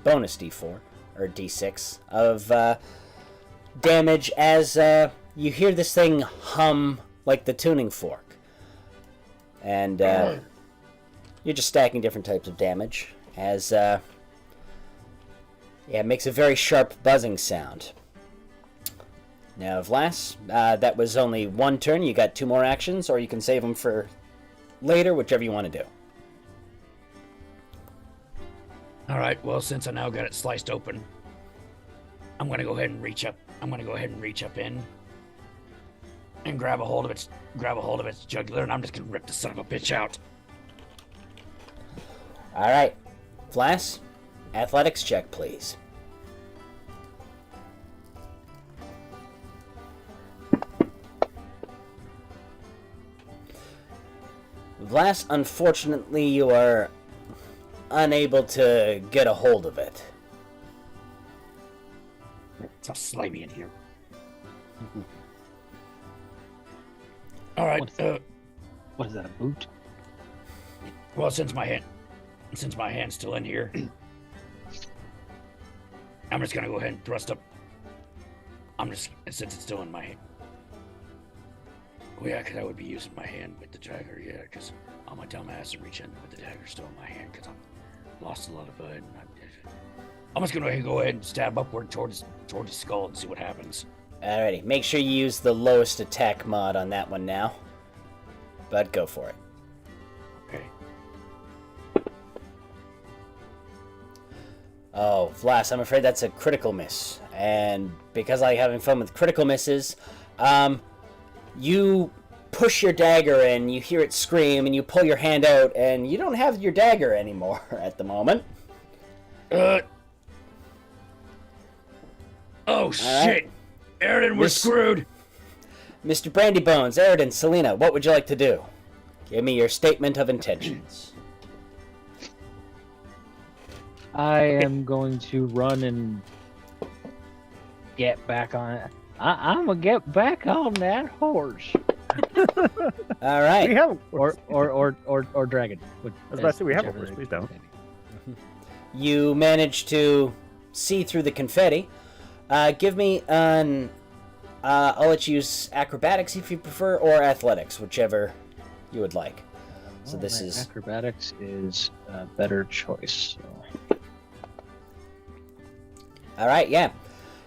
bonus d4 or d6 of damage as you hear this thing hum like the tuning fork, and you're just stacking different types of damage as it makes a very sharp buzzing sound. Now, Vlas, that was only one turn. You got 2 more actions, or you can save them for later, whichever you want to do. All right. Well, since I now got it sliced open, I'm gonna go ahead and reach up. I'm gonna go ahead and reach up in and grab a hold of its jugular, and I'm just gonna rip the son of a bitch out. All right, Vlas, athletics check, please. Vlas, unfortunately, you are unable to get a hold of it. It's all slimy in here. All right. What is that, a boot? Well, since my hand's still in here, I'm just gonna go ahead and thrust up. Since it's still in my hand. Well, yeah, because I would be using my hand with the dagger, yeah, because on my dumb ass to reach in with the dagger still in my hand, because I've lost a lot of blood. I'm just gonna go ahead and stab upward towards the skull and see what happens. Alrighty, make sure you use the lowest attack mod on that one now. But go for it. Okay. Oh, Vlas, I'm afraid that's a critical miss. And because I like having fun with critical misses, you push your dagger in, you hear it scream, and you pull your hand out, and you don't have your dagger anymore at the moment. Oh, shit! Aridin, we're screwed! Mr. Brandybones, Aridin, Selena, what would you like to do? Give me your statement of intentions. I am going to run and get back on it. I'm gonna get back on that horse. All right. We have Or dragon. I was about to say we have a horse. Please don't. You manage to see through the confetti. Give me an... I'll let you use acrobatics if you prefer, or athletics, whichever you would like. So this is... Acrobatics is a better choice. So. All right, yeah.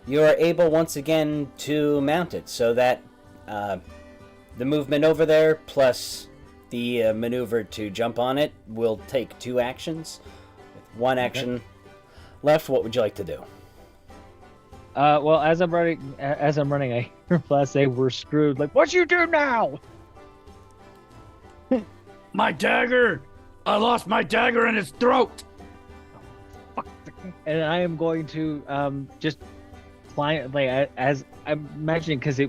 You are able once again to mount it, so that the movement over there plus the maneuver to jump on it will take 2 actions. With 1 action left, what would you like to do? Well, as I'm running, I hear Vlas say, "We're screwed." Like, what you do now? My dagger! I lost my dagger in his throat! And I am going to just fly, like, as I'm imagining, because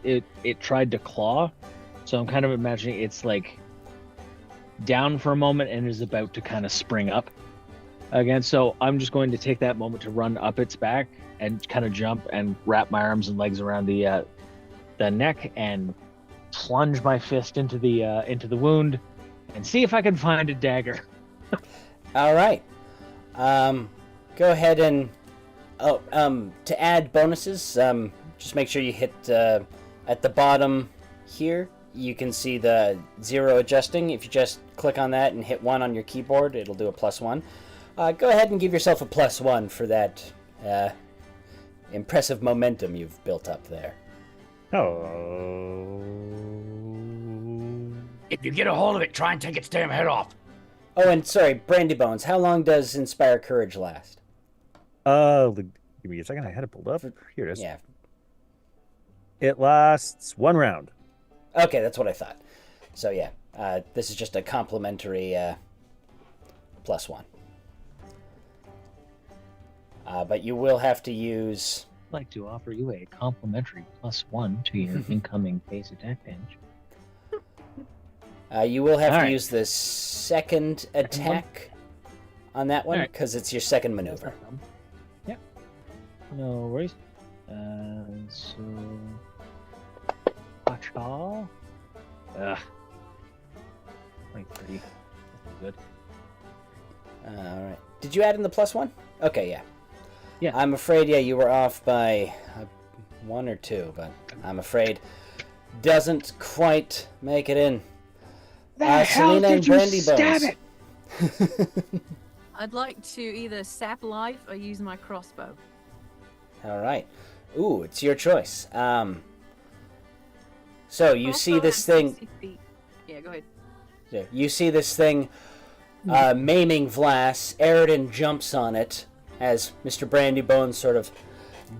it tried to claw, so I'm kind of imagining it's like down for a moment and is about to kind of spring up again. So I'm just going to take that moment to run up its back and kind of jump and wrap my arms and legs around the neck and plunge my fist into the wound and see if I can find a dagger. All right. Go ahead and to add bonuses, just make sure you hit at the bottom here. You can see the 0 adjusting. If you just click on that and hit 1 on your keyboard, it'll do a +1. Go ahead and give yourself a +1 for that impressive momentum you've built up there. Oh. If you get a hold of it, try and take its damn head off. Oh, and sorry, Brandy Bones, how long does Inspire Courage last? Give me a second. I had it pulled up. Here it is. Yeah. It lasts 1 round. Okay, that's what I thought. So yeah, this is just a complimentary +1. But you will have to use... I'd like to offer you a complimentary +1 to your incoming base attack damage. You will have to Alright. use the second attack on that one, Alright. because it's your second maneuver. Yeah. No worries. So... Pacha. 23. Good. Alright. Did you add in the +1? Okay, yeah. Yeah. I'm afraid, you were off by 1 or 2, but I'm afraid doesn't quite make it in. Selena and Brandy Bones. I'd like to either sap life or use my crossbow. Alright. Ooh, it's your choice. So you see Crossbow this at thing... 60 feet. Yeah, go ahead. You see this thing maiming Vlas. Eridan jumps on it as Mr. Brandy Bones sort of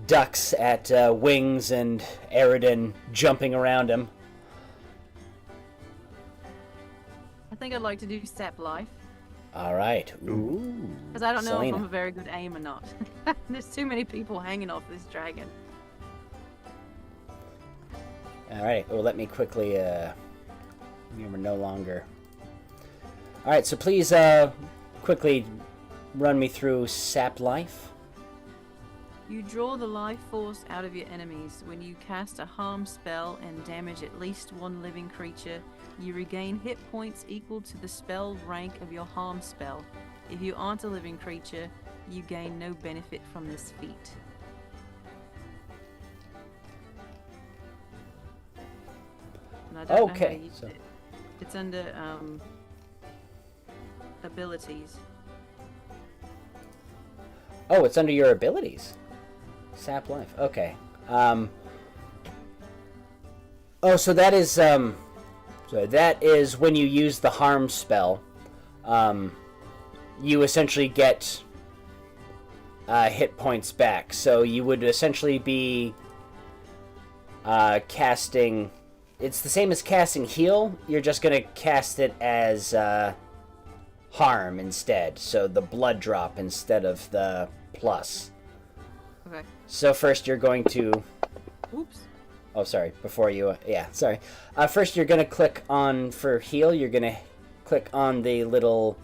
ducks at Wings and Eridan jumping around him. I think I'd like to do sap life. All right. Ooh. Because I don't know if Selena. I'm a very good aim or not. There's too many people hanging off this dragon. All right. Well, let me quickly. We're no longer. All right. So please, quickly, run me through sap life. You draw the life force out of your enemies. When you cast a harm spell and damage at least one living creature, you regain hit points equal to the spell rank of your harm spell. If you aren't a living creature, you gain no benefit from this feat. And I don't know how Okay, to use so- it. It's under abilities. Oh, it's under your abilities. Sap life. Okay. Oh, so that is when you use the harm spell. You essentially get hit points back. So you would essentially be casting. It's the same as casting heal. You're just gonna cast it as harm instead. So the blood drop instead of the plus. Okay. So first you're going to... Oops. Oh, sorry. Before you... yeah, sorry. First you're going to click on... For heal, you're going to click on the little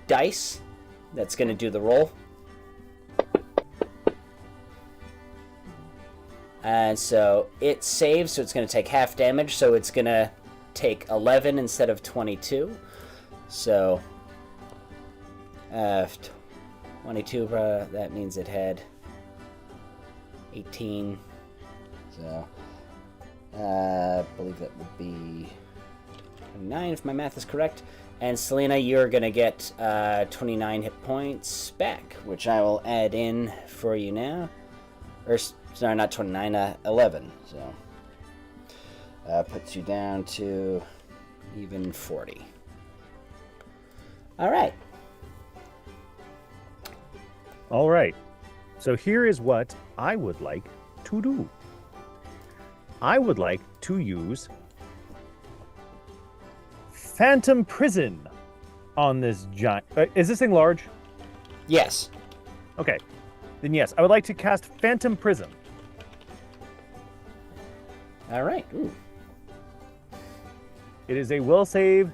dice that's going to do the roll. And so it saves, so it's going to take half damage, so it's going to take 11 instead of 22. So... 22, that means it had 18, so I believe that would be 29 if my math is correct. And Selena, you're going to get 29 hit points back, which I will add in for you now. Or, sorry, not 29, 11, so puts you down to even 40. All right. All right. So here is what I would like to do. I would like to use Phantom Prison on this giant... is this thing large? Yes. Okay. Then yes, I would like to cast Phantom Prison. All right. Ooh. It is a will save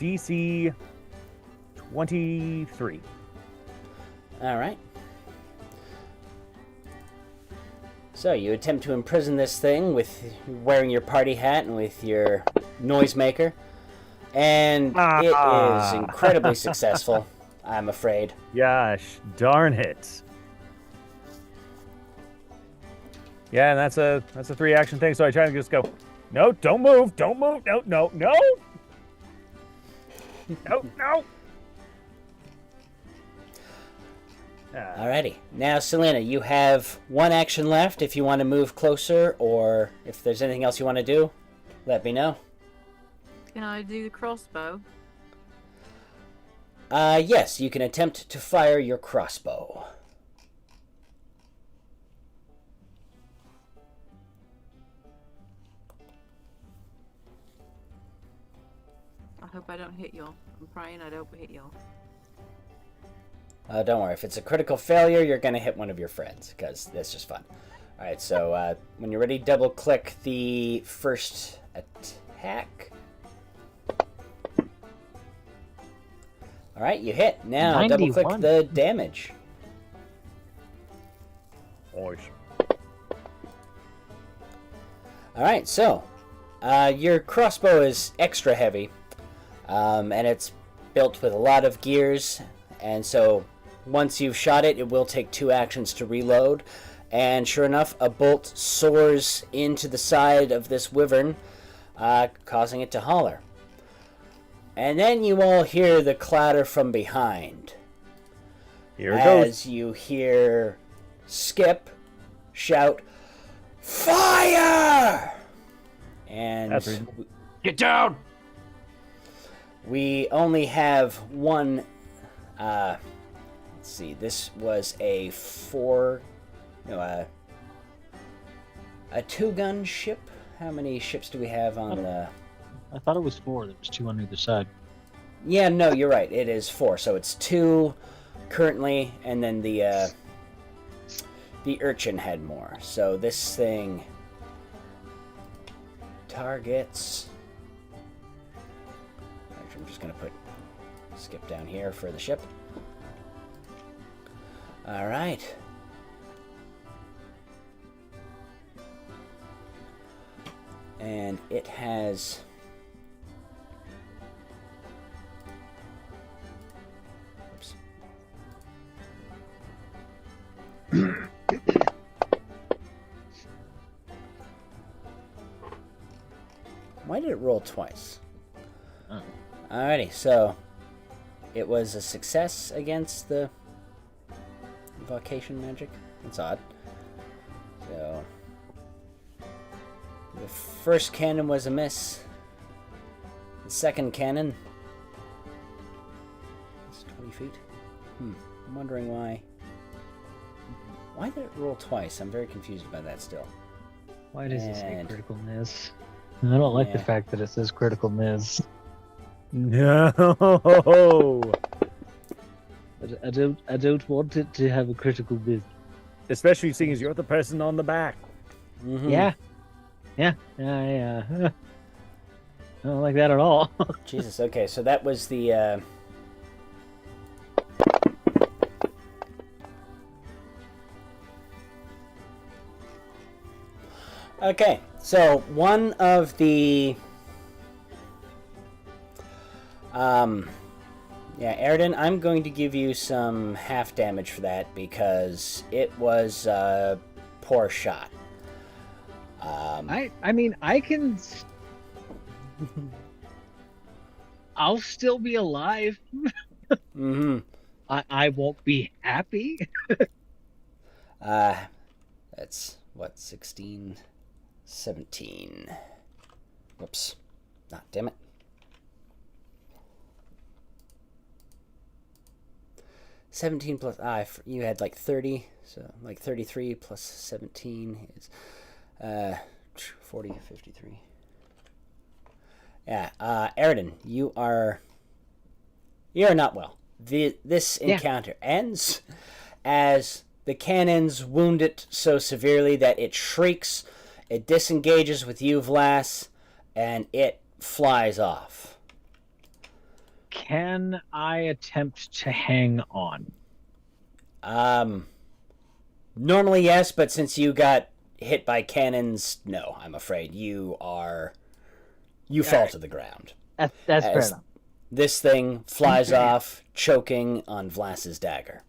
DC 23. All right. So you attempt to imprison this thing with wearing your party hat and with your noisemaker, and it is incredibly successful, I'm afraid. Gosh, darn it. Yeah, and that's a 3-action thing. So I try to just go, no, don't move, no, no, no, no. Alrighty. Now, Selena, you have one action left. If you want to move closer, or if there's anything else you want to do, let me know. Can I do the crossbow? Yes, you can attempt to fire your crossbow. I hope I don't hit y'all. I'm praying I don't hit y'all. Don't worry. If it's a critical failure, you're going to hit one of your friends, because that's just fun. Alright, so when you're ready, double-click the first attack. Alright, you hit. Now, double-click 91. the damage. Oish. Alright, so, your crossbow is extra heavy, and it's built with a lot of gears, and so once you've shot it, it will take 2 actions to reload, and sure enough, a bolt soars into the side of this wyvern, causing it to holler. And then you all hear the clatter from behind. Here it goes. As you hear Skip shout, "Fire!" And That's reasonable. Get down! we only have one. Let's see. This was a a 2-gun ship. How many ships do we have on the? I thought it was 4. There was 2 on either side. Yeah, no, you're right. It is 4. So it's 2 currently, and then the urchin had more. So this thing targets. Actually, I'm just gonna put Skip down here for the ship. All right. And it has. Oops. Why did it roll twice? Oh. Alrighty, so it was a success against the invocation magic. That's odd. So the first cannon was a miss. The second cannon is 20 feet. I'm wondering why. Why did it roll twice? I'm very confused about that still. Why does it say And- critical miss? I don't like the Yeah. fact that it says critical miss. No. I don't want it to have a critical miss. Especially seeing as you're the person on the back. Mhm. Yeah. I don't like that at all. Jesus, okay, so that was the, Okay, so one of the... Yeah, Aridin, I'm going to give you some half damage for that because it was a poor shot. I mean, I can. I'll still be alive. Mm-hmm. I won't be happy. That's, what, 16, 17. Whoops. Ah, damn it. $17 plus, you had like 30, so like 33 plus 17 is 40, 53. Yeah, Aridin, you are not well. This encounter ends as the cannons wound it so severely that it shrieks, it disengages with you, Vlas, and it flies off. Can I attempt to hang on? Normally yes, but since you got hit by cannons, no, I'm afraid. You fall to the ground. That's fair enough. This thing flies off, choking on Vlas's dagger.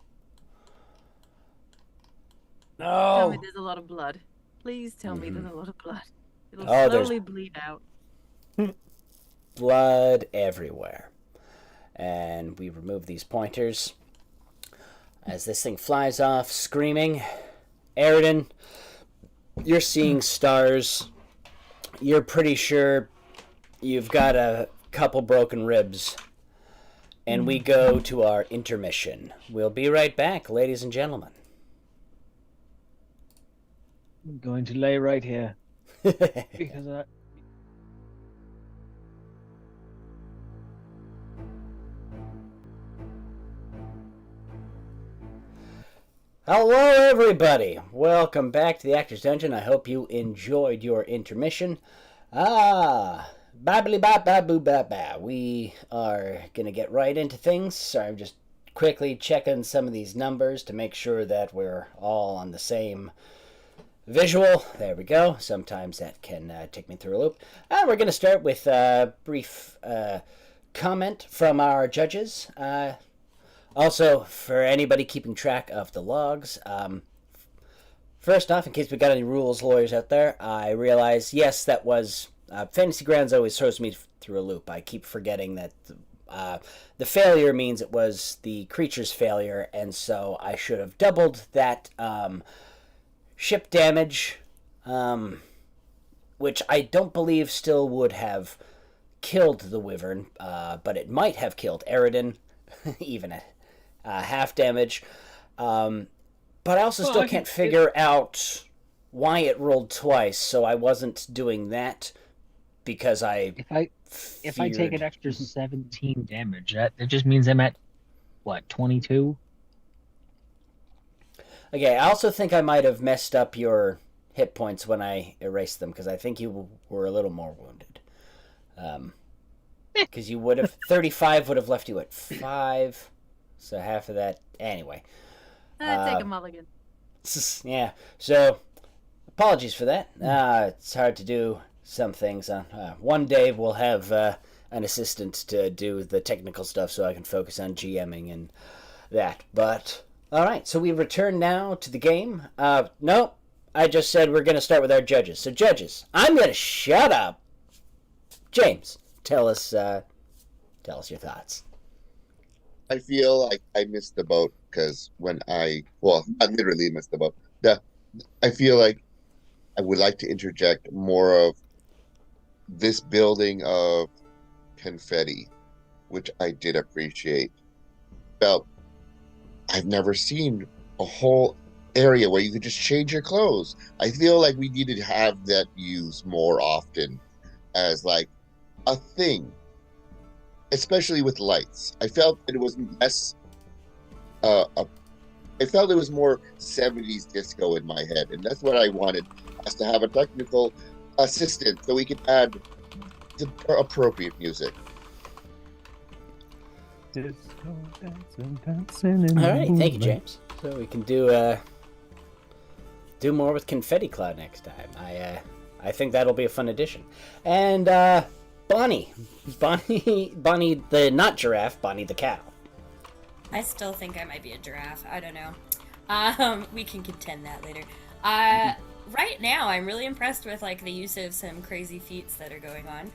Tell me No. there's a lot of blood. Please tell me there's a lot of blood. It'll Oh, there's- slowly bleed out. Blood everywhere. And we remove these pointers. as this thing flies off, screaming. Aridin, you're seeing stars. You're pretty sure you've got a couple broken ribs. And we go to our intermission. We'll be right back, ladies and gentlemen. I'm going to lay right here. Because I... Hello, everybody. Welcome back to the Actor's Dungeon. I hope you enjoyed your intermission. Babbly-bop-bab-boo-bab-ba. We are going to get right into things. Sorry, I'm just quickly checking some of these numbers to make sure that we're all on the same visual. There we go. Sometimes that can take me through a loop. We're going to start with a brief comment from our judges. Also, for anybody keeping track of the logs, first off, in case we got any rules lawyers out there, I realize, yes, that was... Fantasy Grounds always throws me through a loop. I keep forgetting that the failure means it was the creature's failure, and so I should have doubled that ship damage, which I don't believe still would have killed the Wyvern, but it might have killed Aridin, even at half damage. But I also still can't figure out why it rolled twice, so I wasn't doing that. Because if I take an extra 17 damage, that just means I'm at, what, 22? Okay, I also think I might have messed up your hit points when I erased them, because I think you were a little more wounded. Because you would have... 35 would have left you at 5, so half of that... Anyway. Take a mulligan. Yeah, so apologies for that. It's hard to do... some things. One day we'll have an assistant to do the technical stuff so I can focus on GMing and that. But, alright, so we return now to the game. No, I just said we're going to start with our judges. So, judges, I'm going to shut up. James, tell us your thoughts. I feel like I missed the boat because I literally missed the boat. I feel like I would like to interject more of this building of confetti, which I did appreciate. Felt I've never seen a whole area where you could just change your clothes. I feel like we needed to have that used more often as like a thing, especially with lights. I felt that it was less I felt it was more 70s disco in my head, and that's what I wanted, us to have a technical assistant so we could add the appropriate music. All right, thank you, James. So we can do more with Confetti Cloud next time. I think that'll be a fun addition. And Bonnie the not giraffe, Bonnie the cow. I still think I might be a giraffe. I don't know. We can contend that later. Right now, I'm really impressed with like the use of some crazy feats that are going on.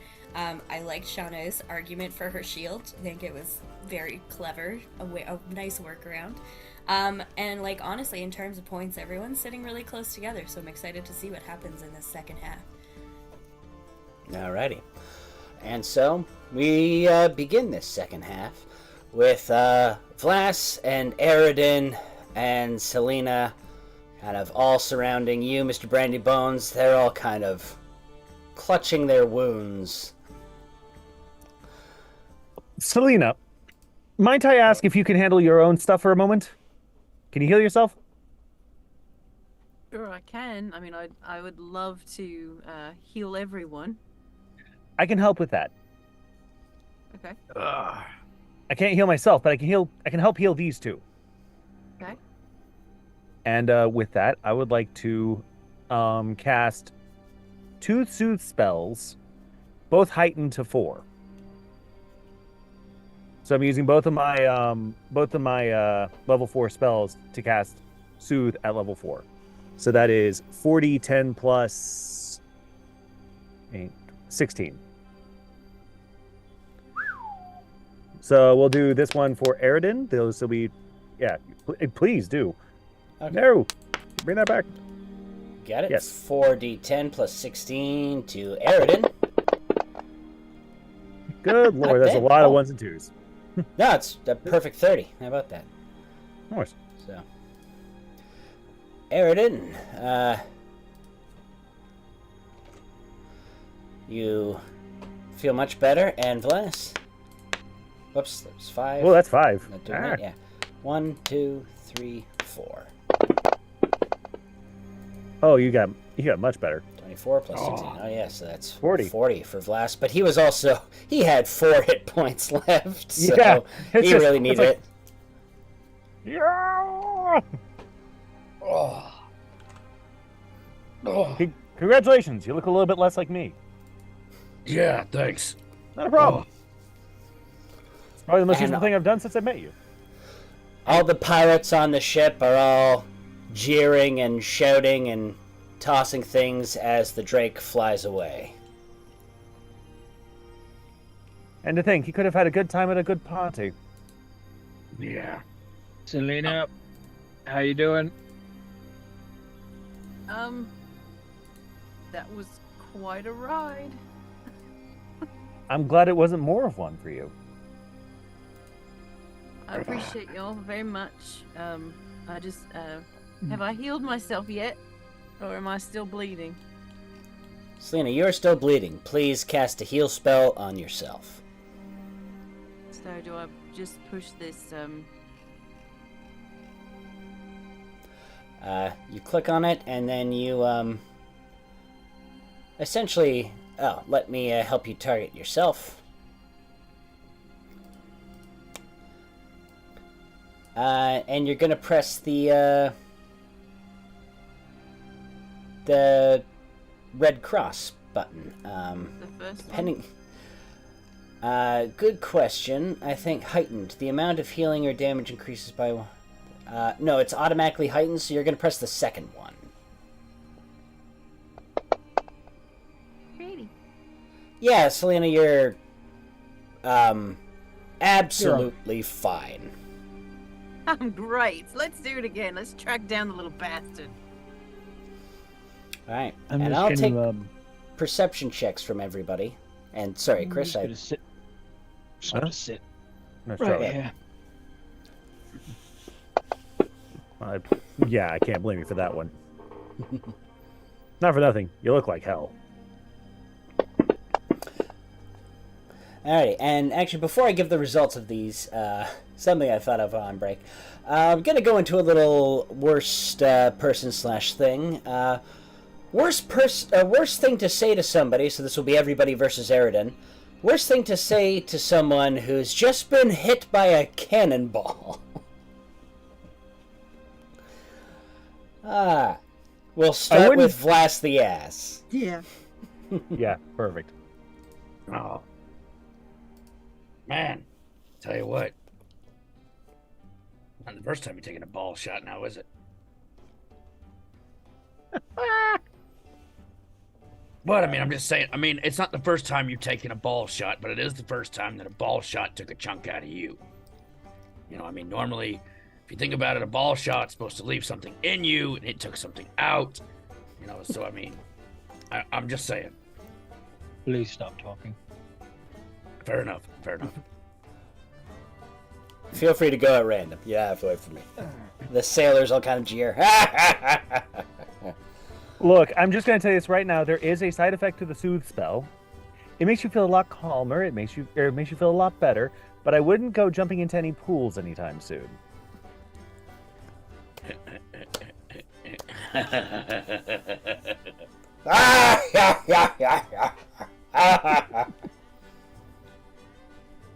I liked Shauna's argument for her shield. I think it was very clever, a nice workaround. And like honestly, in terms of points, everyone's sitting really close together. So I'm excited to see what happens in the second half. Alrighty, and so we begin this second half with Vlas and Aridin and Selena. Kind of all surrounding you, Mr. Brandy Bones. They're all kind of clutching their wounds. Selena, might I ask if you can handle your own stuff for a moment? Can you heal yourself? Sure, I can. I mean, I would love to heal everyone. I can help with that. Okay. I can't heal myself, but I can help heal these two. Okay. And with that, I would like to cast 2 soothe spells, both heightened to 4. So I'm using both of my level 4 spells to cast soothe at level 4. So that is 40, 10 plus 8, 16. So we'll do this one for Aridin. Those will be Yeah, please do. Okay. No, bring that back. Got it? Yes. 4d10 plus 16 to Aridin. Good lord, that's a bad. lot of Oh. ones and twos. No, it's a perfect 30. How about that? Of course. So, Aridin, you feel much better, and Vlas. Whoops, there's 5. Well, that's 5. Not doing that, yeah. 1, 2, 3, 4. Oh, you got much better. 24 plus 16. Oh, yeah, so that's 40. 40 for Vlas. But he had 4 hit points left, so Yeah, it's he just- really it's needed like- it. Yeah. Oh. Oh. Congratulations, you look a little bit less like me. Yeah, thanks. Not a problem. It's probably the most And- useful thing I've done since I met you. All the pirates on the ship are all jeering and shouting and tossing things as the Drake flies away. And to think, he could have had a good time at a good party. Yeah. Selena, how you doing? That was quite a ride. I'm glad it wasn't more of one for you. I appreciate y'all very much. I just, have I healed myself yet? Or am I still bleeding? Selena, you're still bleeding. Please cast a heal spell on yourself. So do I just push this, You click on it, and then you, essentially... Oh, let me help you target yourself. And you're gonna press the red cross button. the first one? Pending. Good question. I think heightened. The amount of healing or damage increases by... no, it's automatically heightened, so you're gonna press the second one. Pretty. Yeah, Selena, you're absolutely fine. I'm great. Let's do it again. Let's track down the little bastard. All right, I'm and just I'll gonna, take perception checks from everybody. And sorry, Chris, I'm just gonna sit Nice right job. here. Yeah, I can't blame you for that one. Not for nothing. You look like hell. Alrighty, and actually, before I give the results of these, something I thought of on break, I'm gonna go into a little worst person / thing. Worst thing to say to somebody. So this will be everybody versus Aridin. Worst thing to say to someone who's just been hit by a cannonball. We'll start wouldn't- with Vlas the ass. Yeah. Yeah, perfect. Oh. Man, tell you what. Not the first time you're taking a ball shot now, is it? But, I mean, I'm just saying, it's not the first time you've taken a ball shot, but it is the first time that a ball shot took a chunk out of you. You know, normally, if you think about it, a ball shot's supposed to leave something in you, and it took something out. You know, so, I'm just saying. Please stop talking. Fair enough. Feel free to go at random. You have to wait for me. The sailors all kind of jeer. Look, I'm just going to tell you this right now. There is a side effect to the soothe spell. It makes you feel a lot calmer. It makes you feel a lot better. But I wouldn't go jumping into any pools anytime soon.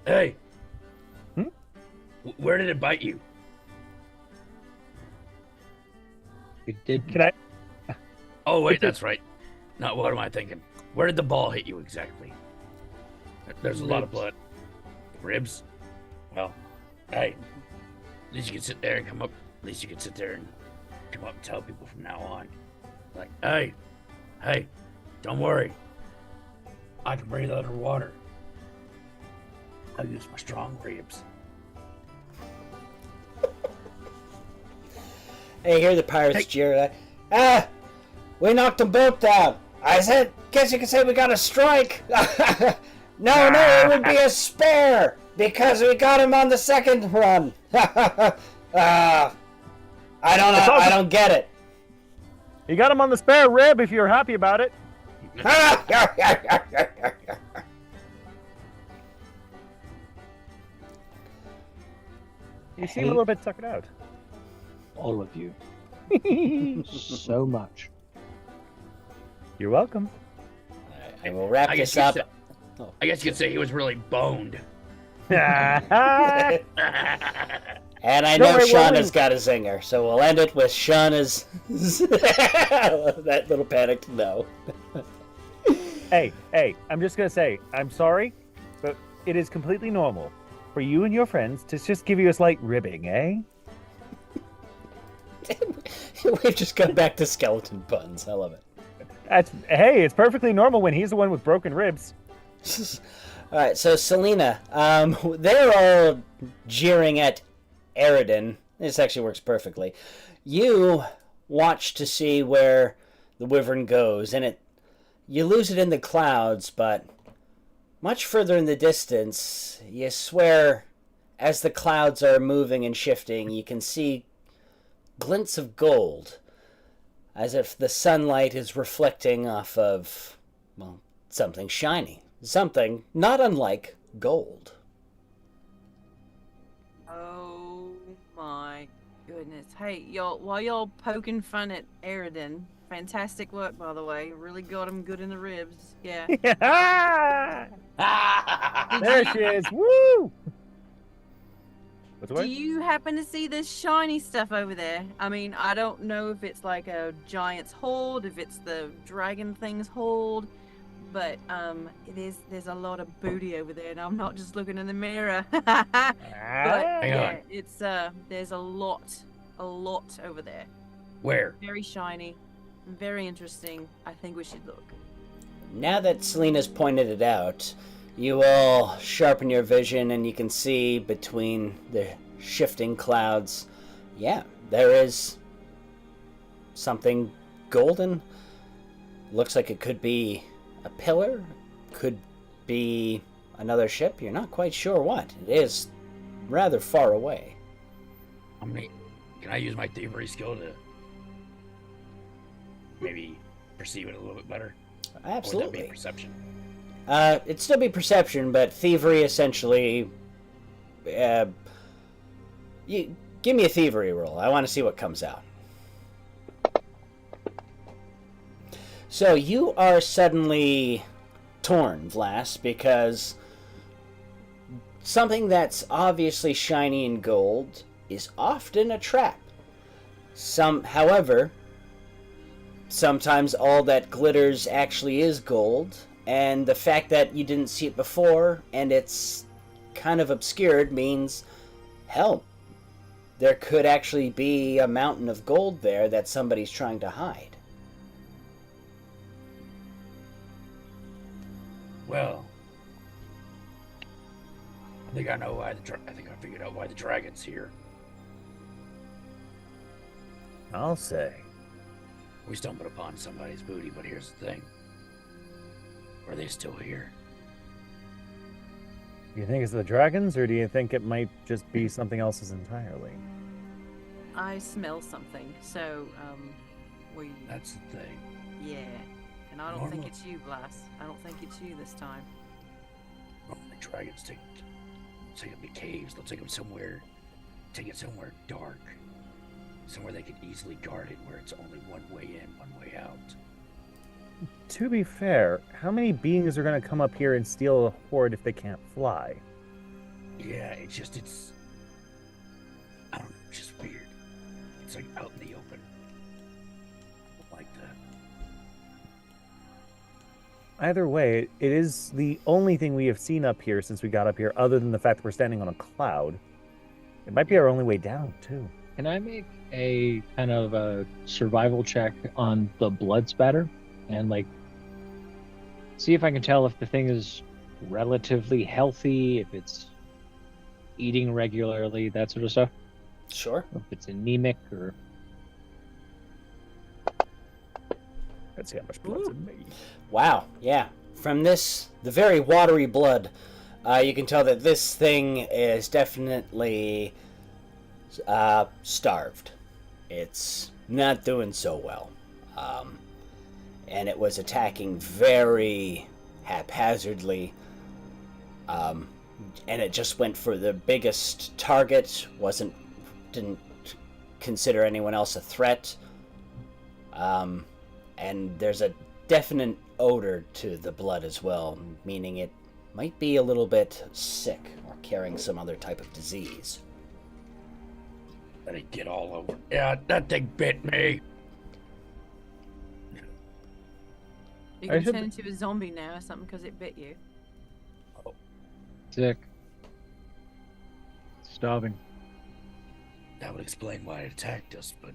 Hey. Where did it bite you? It did. Can I? Oh, wait, that's right. No, what am I thinking? Where did the ball hit you exactly? There's a lot of blood. Ribs? Well, hey, at least you can sit there and come up. At least you can sit there and come up and tell people from now on. Like, hey, don't worry. I can breathe underwater. I'll use my strong ribs. Hey, hear the pirates jeer like, we knocked them both down. I said, guess you could say we got a strike. No, it would be a spare, because we got him on the second run. I don't know, I don't get it. You got him on the spare rib if you're happy about it. You seem a little bit tuckered out. All of you. So much. You're welcome. I will wrap I this guess up. I guess you could say he was really boned. And I Don't know worry, Shauna's got a zinger, so we'll end it with Shauna's that little panicked no. Hey, I'm just gonna say, I'm sorry, but it is completely normal for you and your friends to just give you a slight ribbing, eh? We've just gone back to skeleton puns. I love it. Hey, it's perfectly normal when he's the one with broken ribs. All right, so Selena, they're all jeering at Eridan. This actually works perfectly. You watch to see where the wyvern goes, and you lose it in the clouds, but much further in the distance, you swear, as the clouds are moving and shifting, you can see glints of gold, as if the sunlight is reflecting off of, well, something shiny. Something not unlike gold. Oh my goodness. Hey, y'all, while y'all poking fun at Eridan, fantastic work, by the way. Really got him good in the ribs. Yeah. There she is. Woo! What's the Do word? you happen to see this shiny stuff over there? I mean, I don't know if it's like a giant's hold, if it's the dragon thing's hold, but there's a lot of booty over there, and I'm not just looking in the mirror. But Hang yeah, on. it's there's a lot over there. Where? Very shiny, very interesting. I think we should look. Now that Selena's pointed it out, you all sharpen your vision and you can see between the shifting clouds. Yeah, there is something golden. Looks like it could be a pillar, could be another ship. You're not quite sure what. It is rather far away. Can I use my thievery skill to maybe perceive it a little bit better? Or would that Absolutely. be perception? It'd still be perception, but thievery essentially. You give me a thievery roll. I want to see what comes out. So you are suddenly torn, Vlas, because something that's obviously shiny and gold is often a trap. However, sometimes all that glitters actually is gold. And the fact that you didn't see it before and it's kind of obscured means, hell, there could actually be a mountain of gold there that somebody's trying to hide. Well, I think I know why I think I figured out why the dragon's here. I'll say. We stumbled upon somebody's booty, but here's the thing. Are they still here? Do you think it's the dragons, or do you think it might just be something else entirely? I smell something, so we. That's the thing. Yeah, and I don't think Normal. it's you, Blas. I don't think it's you this time. Normally dragons take them to caves. They'll take them somewhere, take it somewhere dark, somewhere they can easily guard it, where it's only one way in, one way out. To be fair, how many beings are going to come up here and steal a horde if they can't fly? Yeah, it's I don't know, it's just weird. It's like out in the open. I don't like that. Either way, it is the only thing we have seen up here since we got up here, other than the fact that we're standing on a cloud. It might be our only way down, too. Can I make a kind of a survival check on the blood spatter? And, like, see if I can tell if the thing is relatively healthy, if it's eating regularly, that sort of stuff. Sure. If it's anemic or... Let's see how much blood's in me. Wow, yeah. From this, the very watery blood, you can tell that this thing is definitely starved. It's not doing so well. And it was attacking very haphazardly. And it just went for the biggest target, didn't consider anyone else a threat. And there's a definite odor to the blood as well, meaning it might be a little bit sick or carrying some other type of disease. Let it get all over. Yeah, that thing bit me. You can turn into a zombie now or something because it bit you. Sick. Starving. That would explain why it attacked us, but...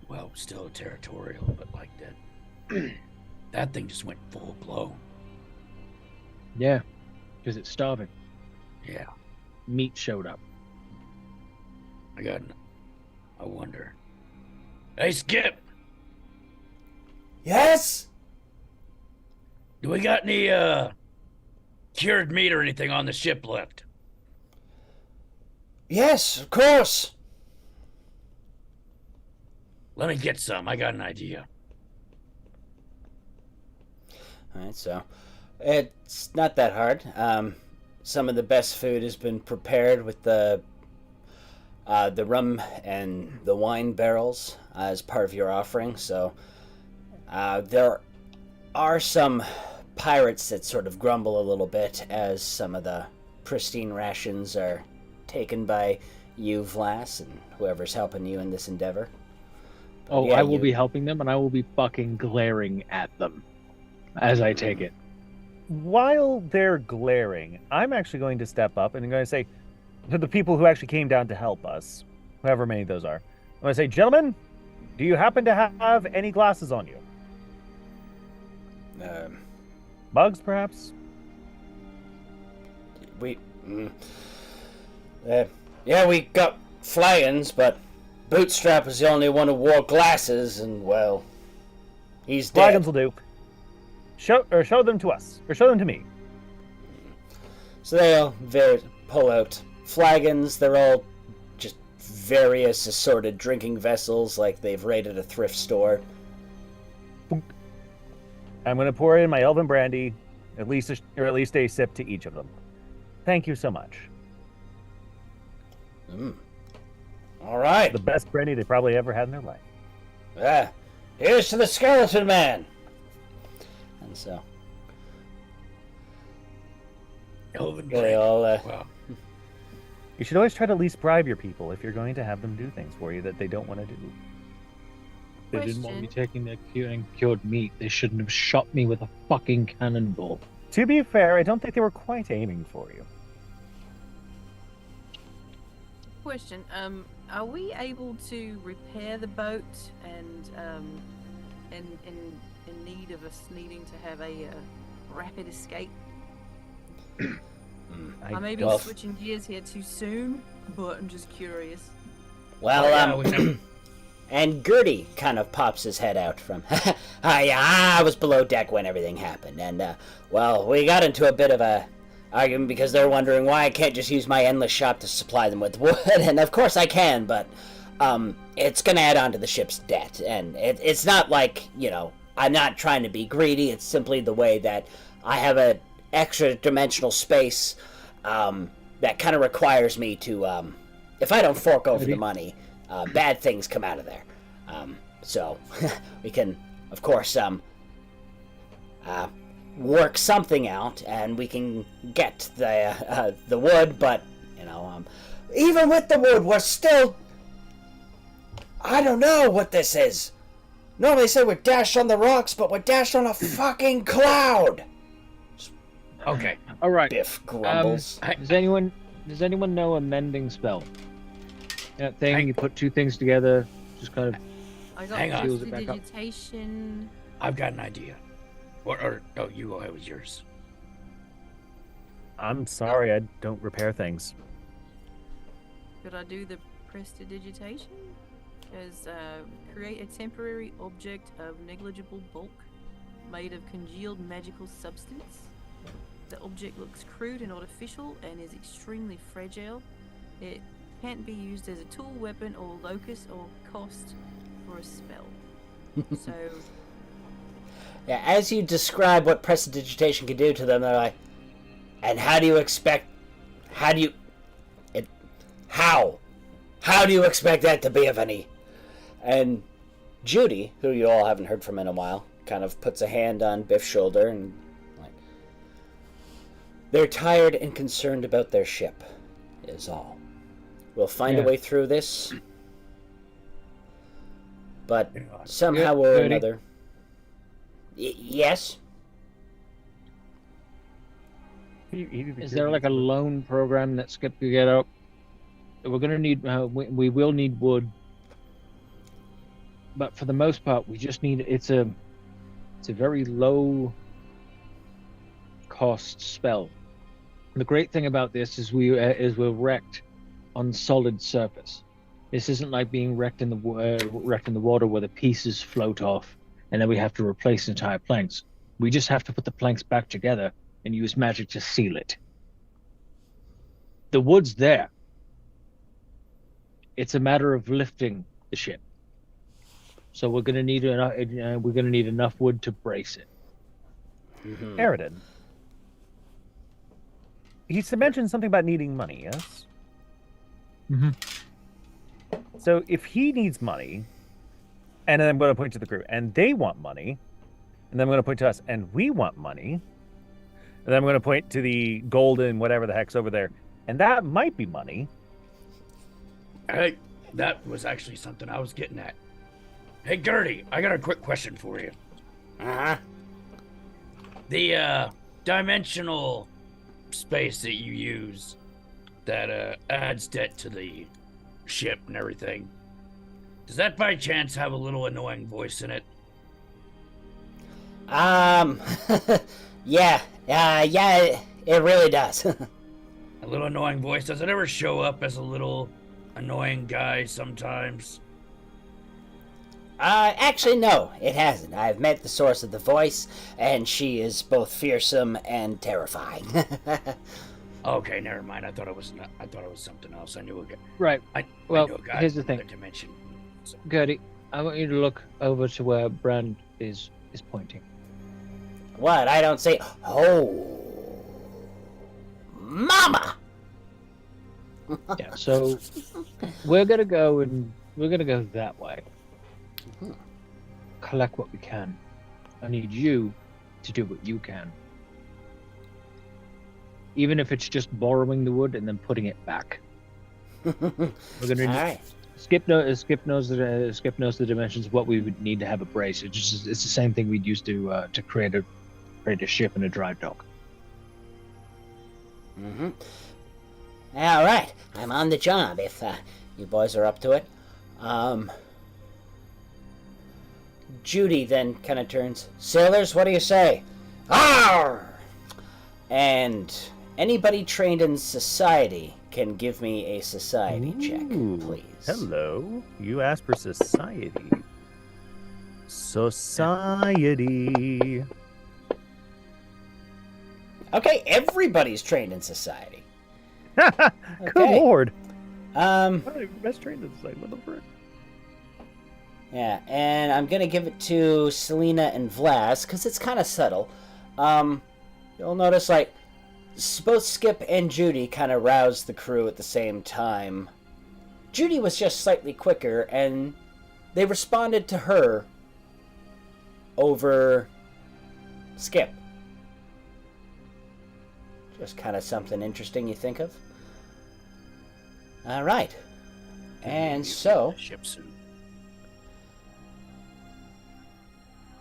Well, still territorial, but like that. That thing just went full blown. Yeah, because it's starving. Yeah. Meat showed up. I wonder. Hey, Skip! Yes? Do we got any, cured meat or anything on the ship left? Yes, of course. Let me get some. I got an idea. Alright, so it's not that hard. Some of the best food has been prepared with the rum and the wine barrels as part of your offering. So there are some pirates that sort of grumble a little bit as some of the pristine rations are taken by you, Vlas, and whoever's helping you in this endeavor. Oh, yeah, I will be helping them, and I will be fucking glaring at them as I take it. While they're glaring, I'm actually going to step up and I'm going to say to the people who actually came down to help us, however many those are, I'm going to say, gentlemen, do you happen to have any glasses on you? Mugs, perhaps? Yeah, we got flagons, but Bootstrap was the only one who wore glasses, and, well, he's dead. Flagons will do. Show them to us, or show them to me. So they all pull out flagons. They're all just various assorted drinking vessels, like they've raided a thrift store. I'm going to pour in my elven brandy, at least a sip to each of them. Thank you so much. All right. The best brandy they probably ever had in their life. Here's to the skeleton man. And so they all. Wow. You should always try to at least bribe your people if you're going to have them do things for you that they don't want to do. They didn't want me taking their cured meat. They shouldn't have shot me with a fucking cannonball. To be fair, I don't think they were quite aiming for you. Question: are we able to repair the boat and in need of us needing to have a rapid escape? I may be switching gears here too soon, but I'm just curious. Well, and Gertie kind of pops his head out from, I was below deck when everything happened, and, well, we got into a bit of a argument because they're wondering why I can't just use my endless shop to supply them with wood, and of course I can, but, it's gonna add on to the ship's debt, and it's not like, I'm not trying to be greedy, it's simply the way that I have an extra dimensional space, that kind of requires me to, if I don't fork over the money, bad things come out of there. So we can, of course, work something out, and we can get the wood. But even with the wood, we're still. I don't know what this is. Normally they say we're dashed on the rocks, but we're dashed on a fucking cloud. Okay. All right. Biff grumbles. Does anyone know a mending spell? That thing you put two things together, just kind of. I got Hang on. prestidigitation. I've got an idea. No, you go ahead with yours. I'm sorry, I don't repair things. Could I do the prestidigitation? says, create a temporary object of negligible bulk made of congealed magical substance. The object looks crude and artificial and is extremely fragile. It can't be used as a tool, weapon, or locus or cost for a spell. So, Yeah, as you describe what prestidigitation can do to them, they're like, and how do you expect that to be of any? And Judy, who you all haven't heard from in a while, kind of puts a hand on Biff's shoulder and like, they're tired and concerned about their ship, is all. We'll find a way through this, but somehow or another. Yes? Is there like a loan program that Skip could get up? We're gonna need. We will need wood, but for the most part, we just need. It's a very low cost spell. The great thing about this is we're wrecked on solid surface. This isn't like being wrecked in the water where the pieces float off and then we have to replace entire planks. We just have to put the planks back together and use magic to seal it. The wood's there. It's a matter of lifting the ship. So we're gonna need enough wood to brace it. Mm-hmm. Aridin. He mentioned something about needing money, yes? Mm-hmm. So if he needs money, and then I'm going to point to the crew, and they want money, and then I'm going to point to us, and we want money, and then I'm going to point to the golden whatever the heck's over there, and that might be money. Hey, that was actually something I was getting at. Hey, Gertie, I got a quick question for you. Uh-huh. The dimensional space that you use that adds debt to the ship and everything, does that by chance have a little annoying voice in it? Yeah, it really does. A little annoying voice. Does it ever show up as a little annoying guy sometimes? Actually, no, it hasn't. I've met the source of the voice, and she is both fearsome and terrifying. Okay, never mind. I thought it was something else. I knew it. Right. Well, here's the thing. Dimension. So. Gertie, I want you to look over to where Brand is pointing. What? I don't see. Oh, Mama. Yeah. So we're gonna go that way. Collect what we can. I need you to do what you can. Even if it's just borrowing the wood and then putting it back. We're gonna. All right. Skip knows the dimensions of what we would need to have a brace. It's the same thing we'd use to create a ship and a dry dock. Mm-hmm. All right, I'm on the job. If you boys are up to it. Judy then kind of turns. Sailors, what do you say? Arr! And anybody trained in society can give me a society check, please. Hello. You asked for society. Society. Okay, everybody's trained in society. Good lord. Best trained in society, what the frick? Yeah, and I'm gonna give it to Selena and Vlas because it's kind of subtle. You'll notice like both Skip and Judy kind of roused the crew at the same time. Judy was just slightly quicker, and they responded to her over Skip. Just kind of something interesting you think of. All right, and so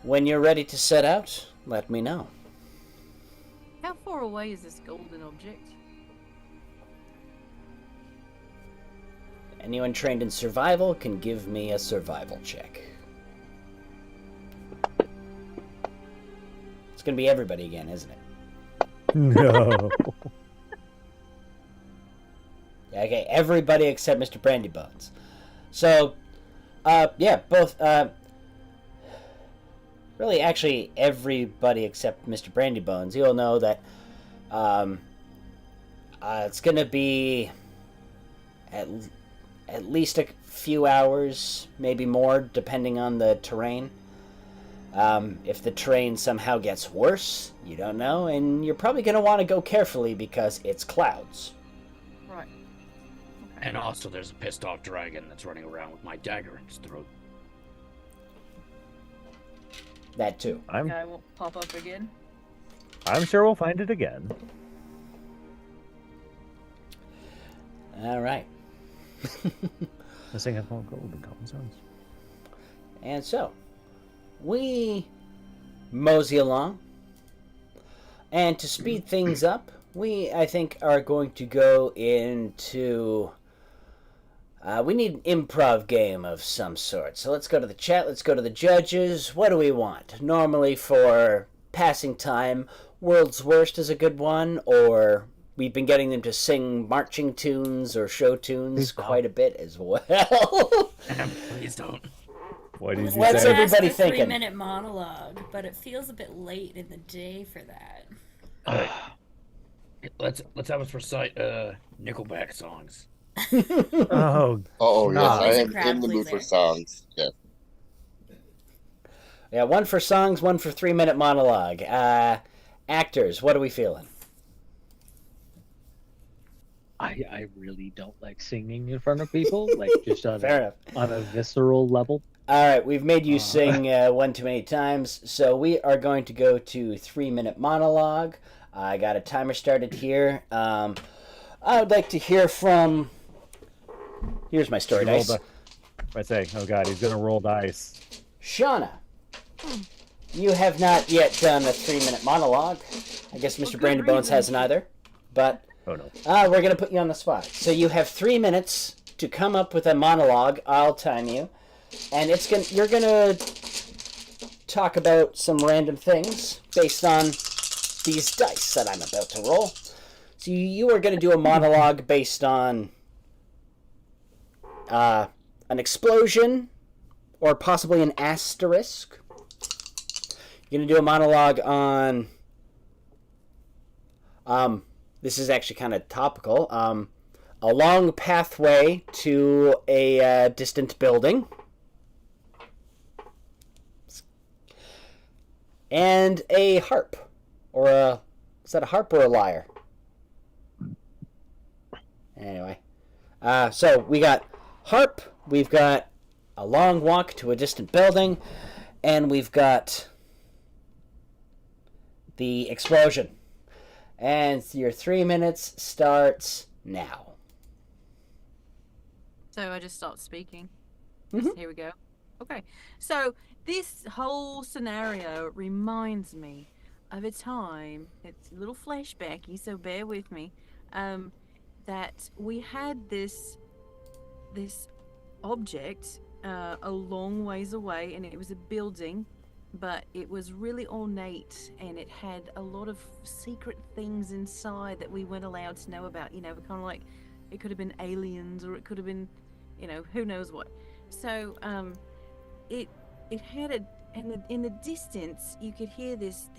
when you're ready to set out, let me know. How far away is this golden object? Anyone trained in survival can give me a survival check. It's gonna be everybody again, isn't it? No. Okay, everybody except Mr. Brandybones. So, Yeah, both. Really, actually, everybody except Mr. Brandybones. You'll know that it's going to be at least a few hours, maybe more, depending on the terrain. If the terrain somehow gets worse, you don't know, and you're probably going to want to go carefully because it's clouds. Right. And also, there's a pissed off dragon that's running around with my dagger in his throat. That too. Guy will pop up again. I'm sure we'll find it again. All right. Missing a phone gold and common sense. And so, we mosey along. And to speed things up, we, I think, are going to go into... we need an improv game of some sort. So let's go to the chat, let's go to the judges. What do we want? Normally for passing time, World's Worst is a good one, or we've been getting them to sing marching tunes or show tunes quite a bit as well. Please don't. What did you What's say? everybody a thinking? 3-minute monologue, but it feels a bit late in the day for that. Let's have us recite Nickelback songs. Oh, Oh, yes, Nah. I He's a am crowd in the mood pleaser. for songs. Yes. Yeah, one for songs, one for 3-minute monologue. Actors, what are we feeling? I really don't like singing in front of people, like just on Fair enough. on a visceral level. All right, we've made you sing one too many times, so we are going to go to 3-minute monologue. I got a timer started here. I would like to hear from... Here's my story dice. I say, oh god, he's gonna roll dice. Shauna, you have not yet done a 3-minute monologue. I guess Mr. good Brandybones reason. hasn't either, but Oh no. we're going to put you on the spot. So you have 3 minutes to come up with a monologue. I'll time you. And you're going to talk about some random things based on these dice that I'm about to roll. So you are going to do a monologue based on an explosion or possibly an asterisk. You're going to do a monologue on... this is actually kind of topical. A long pathway to a distant building. And a harp. Or a... Is that a harp or a lyre? Anyway. So we got harp. We've got a long walk to a distant building. And we've got the explosion. And your 3 minutes starts now. So I just start speaking. Mhm. Here we go. Okay. So this whole scenario reminds me of a time, it's a little flashbacky, so bear with me, that we had this object a long ways away, and it was a building, but it was really ornate, and it had a lot of secret things inside that we weren't allowed to know about. You know, kind of like it could have been aliens, or it could have been, you know, who knows what. So it had and in the distance you could hear this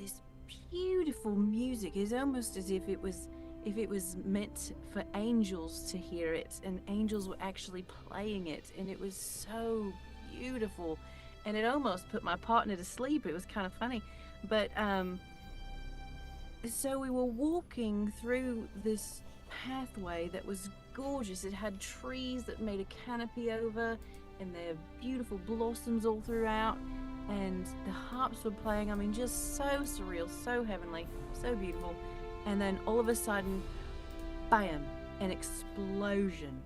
beautiful music. It's almost as if it was meant for angels to hear it, and angels were actually playing it, and it was so beautiful, and it almost put my partner to sleep. It was kind of funny, but so we were walking through this pathway that was gorgeous. It had trees that made a canopy over, and there are beautiful blossoms all throughout, and the harps were playing. I mean, just so surreal, so heavenly, so beautiful. And then all of a sudden, bam, an explosion,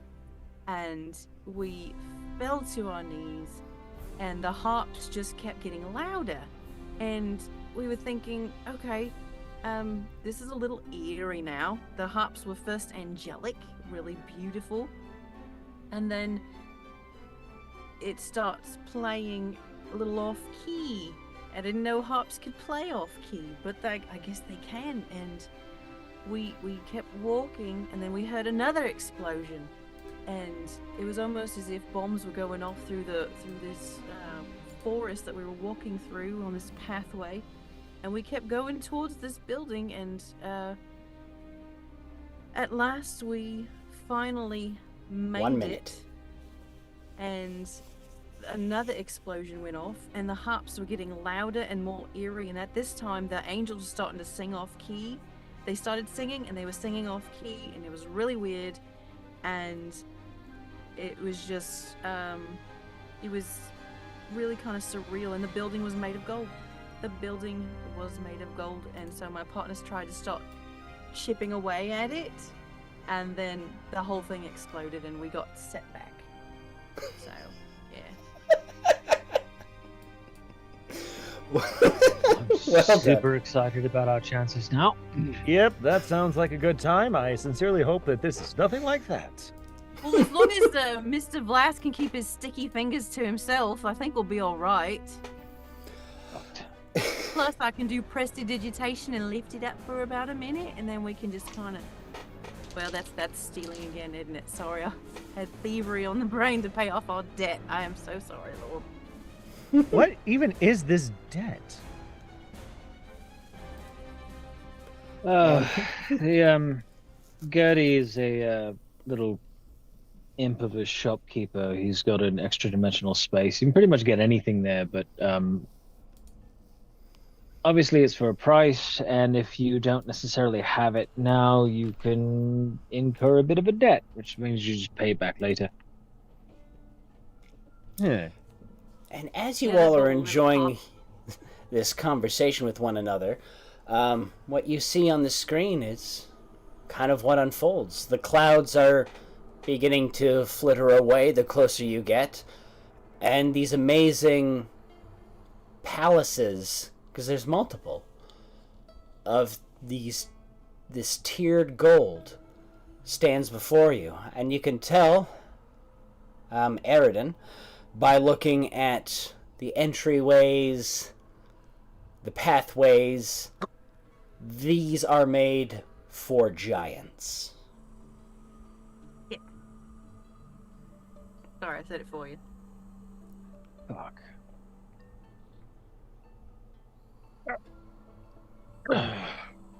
and we fell to our knees, and the harps just kept getting louder, and we were thinking, okay, this is a little eerie now. The harps were first angelic, really beautiful, and then it starts playing a little off key. I didn't know harps could play off key, but I guess they can. And we kept walking, and then we heard another explosion, and it was almost as if bombs were going off through this forest that we were walking through on this pathway, and we kept going towards this building, and at last we finally made 1 it. minute. And another explosion went off, and the harps were getting louder and more eerie, and at this time the angels were starting to sing off key. They started singing, and they were singing off key, and it was really weird, and it was just it was really kind of surreal, and the building was made of gold. The building was made of gold, and so my partners tried to start chipping away at it, and then the whole thing exploded and we got set back. So, yeah. I'm super excited about our chances now. Yep, that sounds like a good time. I sincerely hope that this is nothing like that. Well, as long as Mr. Vlass can keep his sticky fingers to himself, I think we'll be all right. Plus, I can do prestidigitation and lift it up for about a minute, and then we can just kind of... Well, that's stealing again, isn't it? Sorry, I had thievery on the brain to pay off our debt. I am so sorry, Lord. What even is this debt? Gertie is a little imp of a shopkeeper. He's got an extra dimensional space. You can pretty much get anything there, but obviously it's for a price, and if you don't necessarily have it now, you can incur a bit of a debt, which means you just pay it back later. Yeah. And as you all are enjoying this conversation with one another, what you see on the screen is kind of what unfolds. The clouds are beginning to flitter away the closer you get, and these amazing palaces, because there's multiple of this tiered gold, stands before you, and you can tell, Eridan, by looking at the entryways, the pathways, these are made for giants. Yeah. Sorry, I said it for you. Fuck.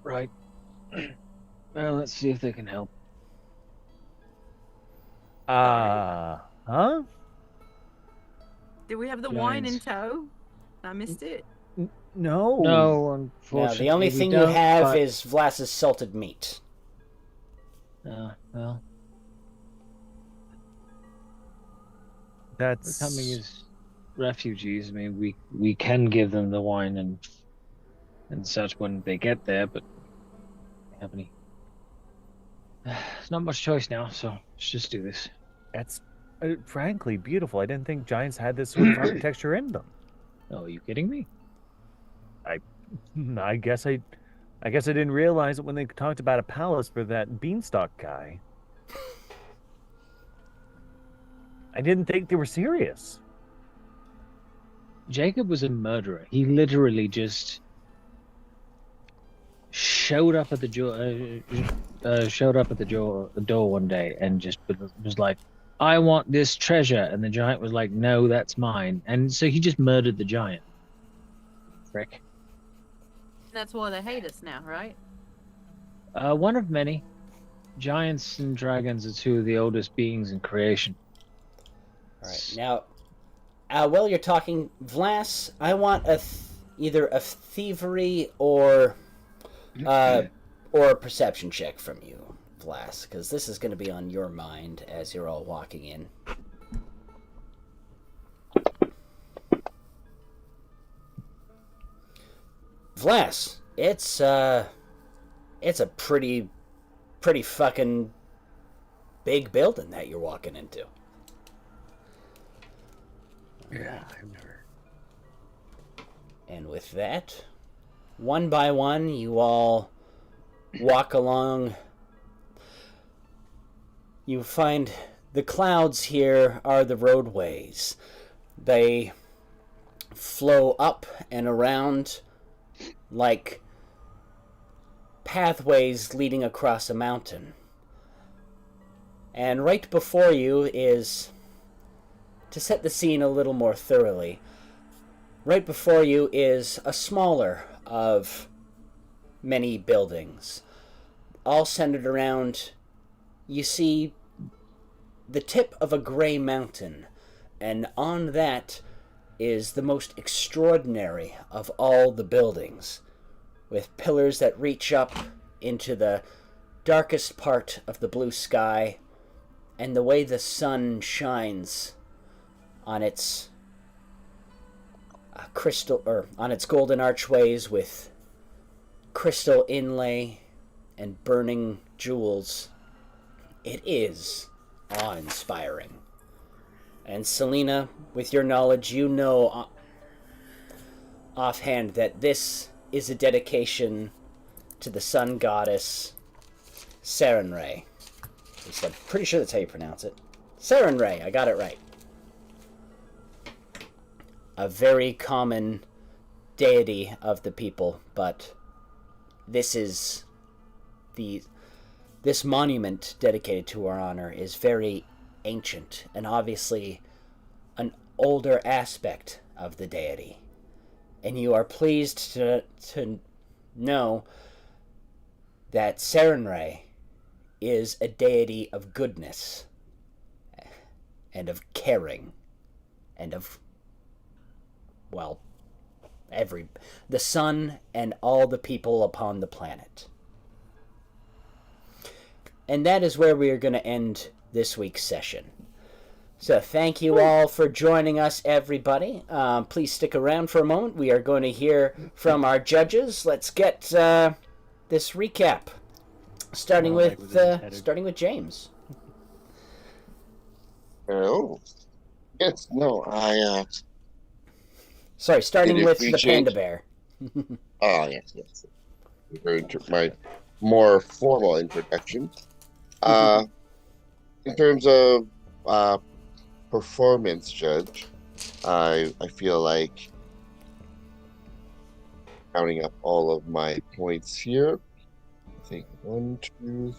Right. Well, let's see if they can help. Huh? Did we have the wine in tow? I missed it. No. No, Now, unfortunately. the only we thing you don't, have but- is Vlass's salted meat. well, we're That's coming as refugees. I mean, we can give them the wine and such when they get there, but they have any. There's not much choice now, so let's just do this. That's frankly beautiful. I didn't think giants had this sort of architecture in them. Oh, are you kidding me? I guess I didn't realize it when they talked about a palace for that beanstalk guy. I didn't think they were serious. Jacob was a murderer. He literally just showed up at the door one day and just was like, "I want this treasure," and the giant was like, "No, that's mine." And so he just murdered the giant. Frick. That's why they hate us now, right? One of many. Giants and dragons are two of the oldest beings in creation. All right, now, while you're talking, Vlass, I want either a thievery or a perception check from you, Vlass, because this is going to be on your mind as you're all walking in. Vlass, it's a pretty fucking big building that you're walking into. Yeah, I've never. And with that, one by one, you all walk along. You find the clouds here are the roadways. They flow up and around like pathways leading across a mountain. And right before you is, to set the scene a little more thoroughly, right before you is a smaller of many buildings, all centered around, you see the tip of a gray mountain, and on that is the most extraordinary of all the buildings, with pillars that reach up into the darkest part of the blue sky, and the way the sun shines on its on its golden archways with crystal inlay and burning jewels. It is awe-inspiring. And Selena, with your knowledge, you know offhand that this is a dedication to the sun goddess Sarenrae. At least I'm pretty sure that's how you pronounce it. Sarenrae, I got it right. A very common deity of the people, but this monument dedicated to her honor is very ancient and obviously an older aspect of the deity. And you are pleased to know that Sarenrae is a deity of goodness and of caring and of, well, the sun and all the people upon the planet. And that is where we are going to end this week's session. So thank you all for joining us, everybody. Please stick around for a moment. We are going to hear from our judges. Let's get this recap, starting with James. Oh, yes, no, Sorry, starting Did it with the appreciate- panda bear. Oh, yes. My more formal introduction. In terms of performance judge, I feel like, counting up all of my points here, I think 1, 2,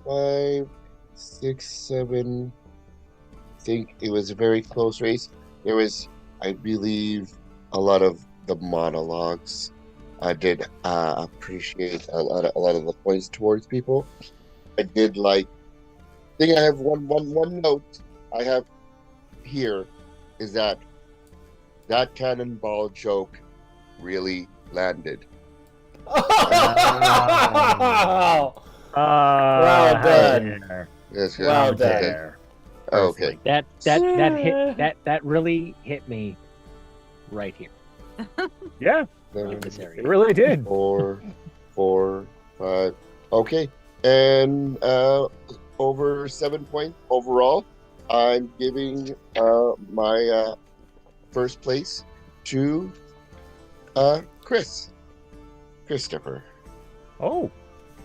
5, 6, 7. I think it was a very close race. There was, I believe, a lot of the monologues. I did appreciate a lot of the points towards people. I did like. I think I have one note I have here is that cannonball joke really landed. Oh! Well done. Yes, yes. Well done. Okay. Okay. That really hit me right here. Yeah, In this it area. really did. 4, 5. Okay. And over 7 points overall. I'm giving my first place to Christopher. Oh,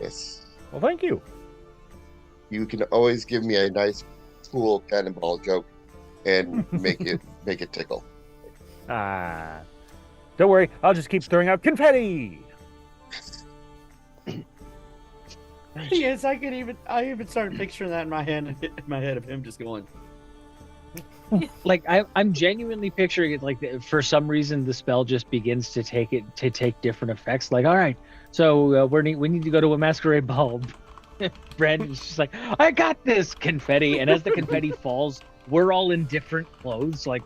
Yes. well, thank you. You can always give me a nice, cool cannonball joke and make it tickle. Don't worry, I'll just keep throwing out confetti. Yes, I even started picturing that in my head of him just going. Like I'm genuinely picturing it like for some reason the spell just begins to take different effects. Like, all right, so we need to go to a masquerade ball. Brandon's just like, I got this confetti, and as the confetti falls, we're all in different clothes. Like,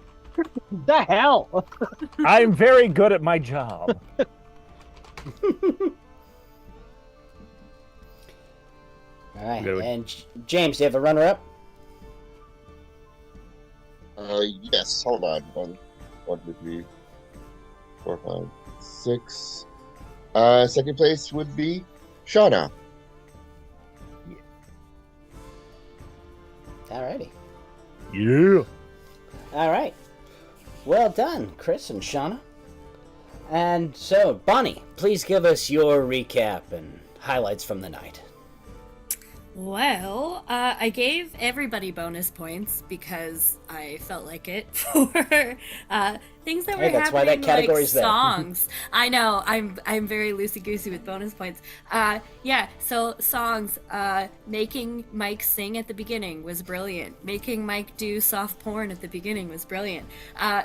the hell? I'm very good at my job. All right, Good. and James, do you have a runner-up? Yes. Hold on. 1, 2, 3, 4, 5, 6. Second place would be Shauna. Alrighty. Yeah. All right. Well done, Chris and Shauna. And so, Bonnie, please give us your recap and highlights from the night. Well, I gave everybody bonus points because I felt like it for things that were Hey, that's why that happening, like category's there. songs. I know, I'm very loosey goosey with bonus points. Yeah. So songs. Making Mike sing at the beginning was brilliant. Making Mike do soft porn at the beginning was brilliant.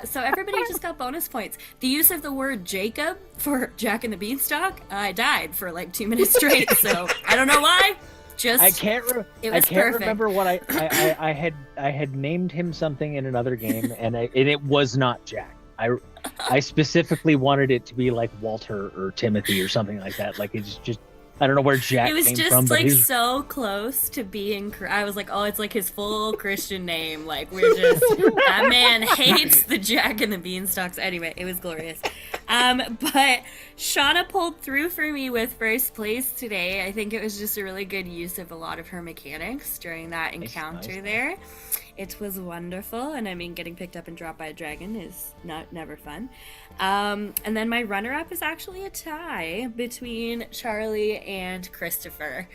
So everybody just got bonus points. The use of the word Jacob for Jack and the Beanstalk, I died for like 2 minutes straight. So I don't know why. Just I can't perfect. remember what I had named him something in another game, and it was not Jack. I specifically wanted it to be like Walter or Timothy or something like that. Like it's just I don't know where Jack It was came just from, but like so close to being. I was like, oh, it's like his full Christian name. Like we're just that man hates the Jack and the Beanstalks. Anyway, it was glorious. But Shauna pulled through for me with first place today. I think it was just a really good use of a lot of her mechanics during that encounter there. It was wonderful, and I mean, getting picked up and dropped by a dragon is never fun. And then my runner-up is actually a tie between Charlie and Christopher.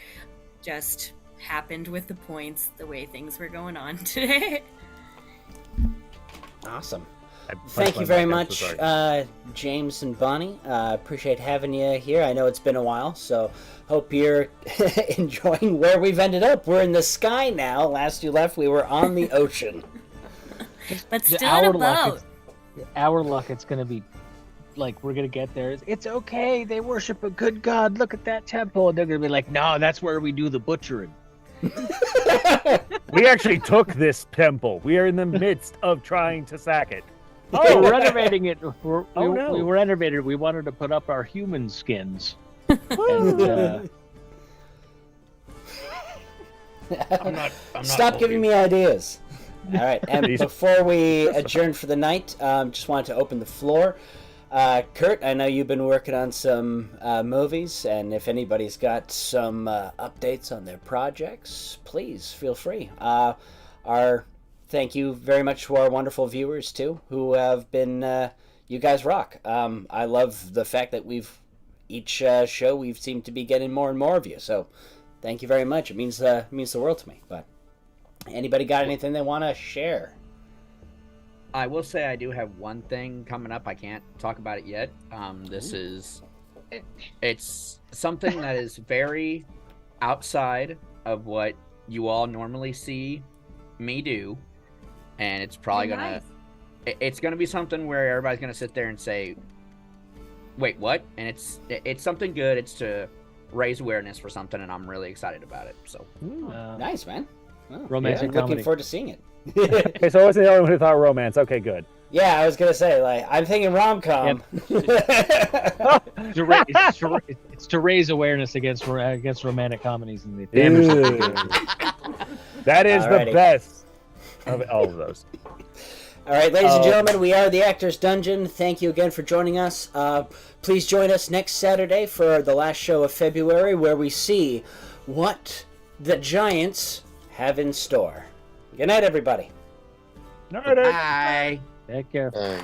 Just happened with the points, the way things were going on today. Awesome. Thank you very much, James and Bonnie. Appreciate having you here. I know it's been a while, so hope you're enjoying where we've ended up. We're in the sky now. Last you left, we were on the ocean. But still in a boat. Our luck, it's going to be like we're going to get there. It's okay. They worship a good God. Look at that temple. And they're going to be like, no, that's where we do the butchering. We actually took this temple. We are in the midst of trying to sack it. Oh, we're renovating it. We no. renovated. We wanted to put up our human skins. And, Stop giving me ideas. All right, and before we adjourn for the night, just wanted to open the floor. Kurt, I know you've been working on some movies, and if anybody's got some updates on their projects, please feel free. Thank you very much to our wonderful viewers, too, who have been, you guys rock. I love the fact that each show we've seemed to be getting more and more of you, so thank you very much. It means the world to me. But anybody got anything they want to share? I will say I do have one thing coming up. I can't talk about it yet. It's something that is very outside of what you all normally see me do. And it's probably it's gonna be something where everybody's gonna sit there and say, "Wait, what?" And it's something good. It's to raise awareness for something, and I'm really excited about it. So nice, man. Well, romantic I'm comedy. looking forward to seeing it. Okay, so I wasn't the only one who thought romance. Okay, good. Yeah, I was gonna say, like, I'm thinking rom-com. It's to raise awareness against romantic comedies and the damage. That is the best of all of those. All right, ladies and gentlemen, we are the Actors Dungeon. Thank you again for joining us. Please join us next Saturday for the last show of February, where we see what the Giants have in store. Good night, everybody. Night. bye. Take care. Bye.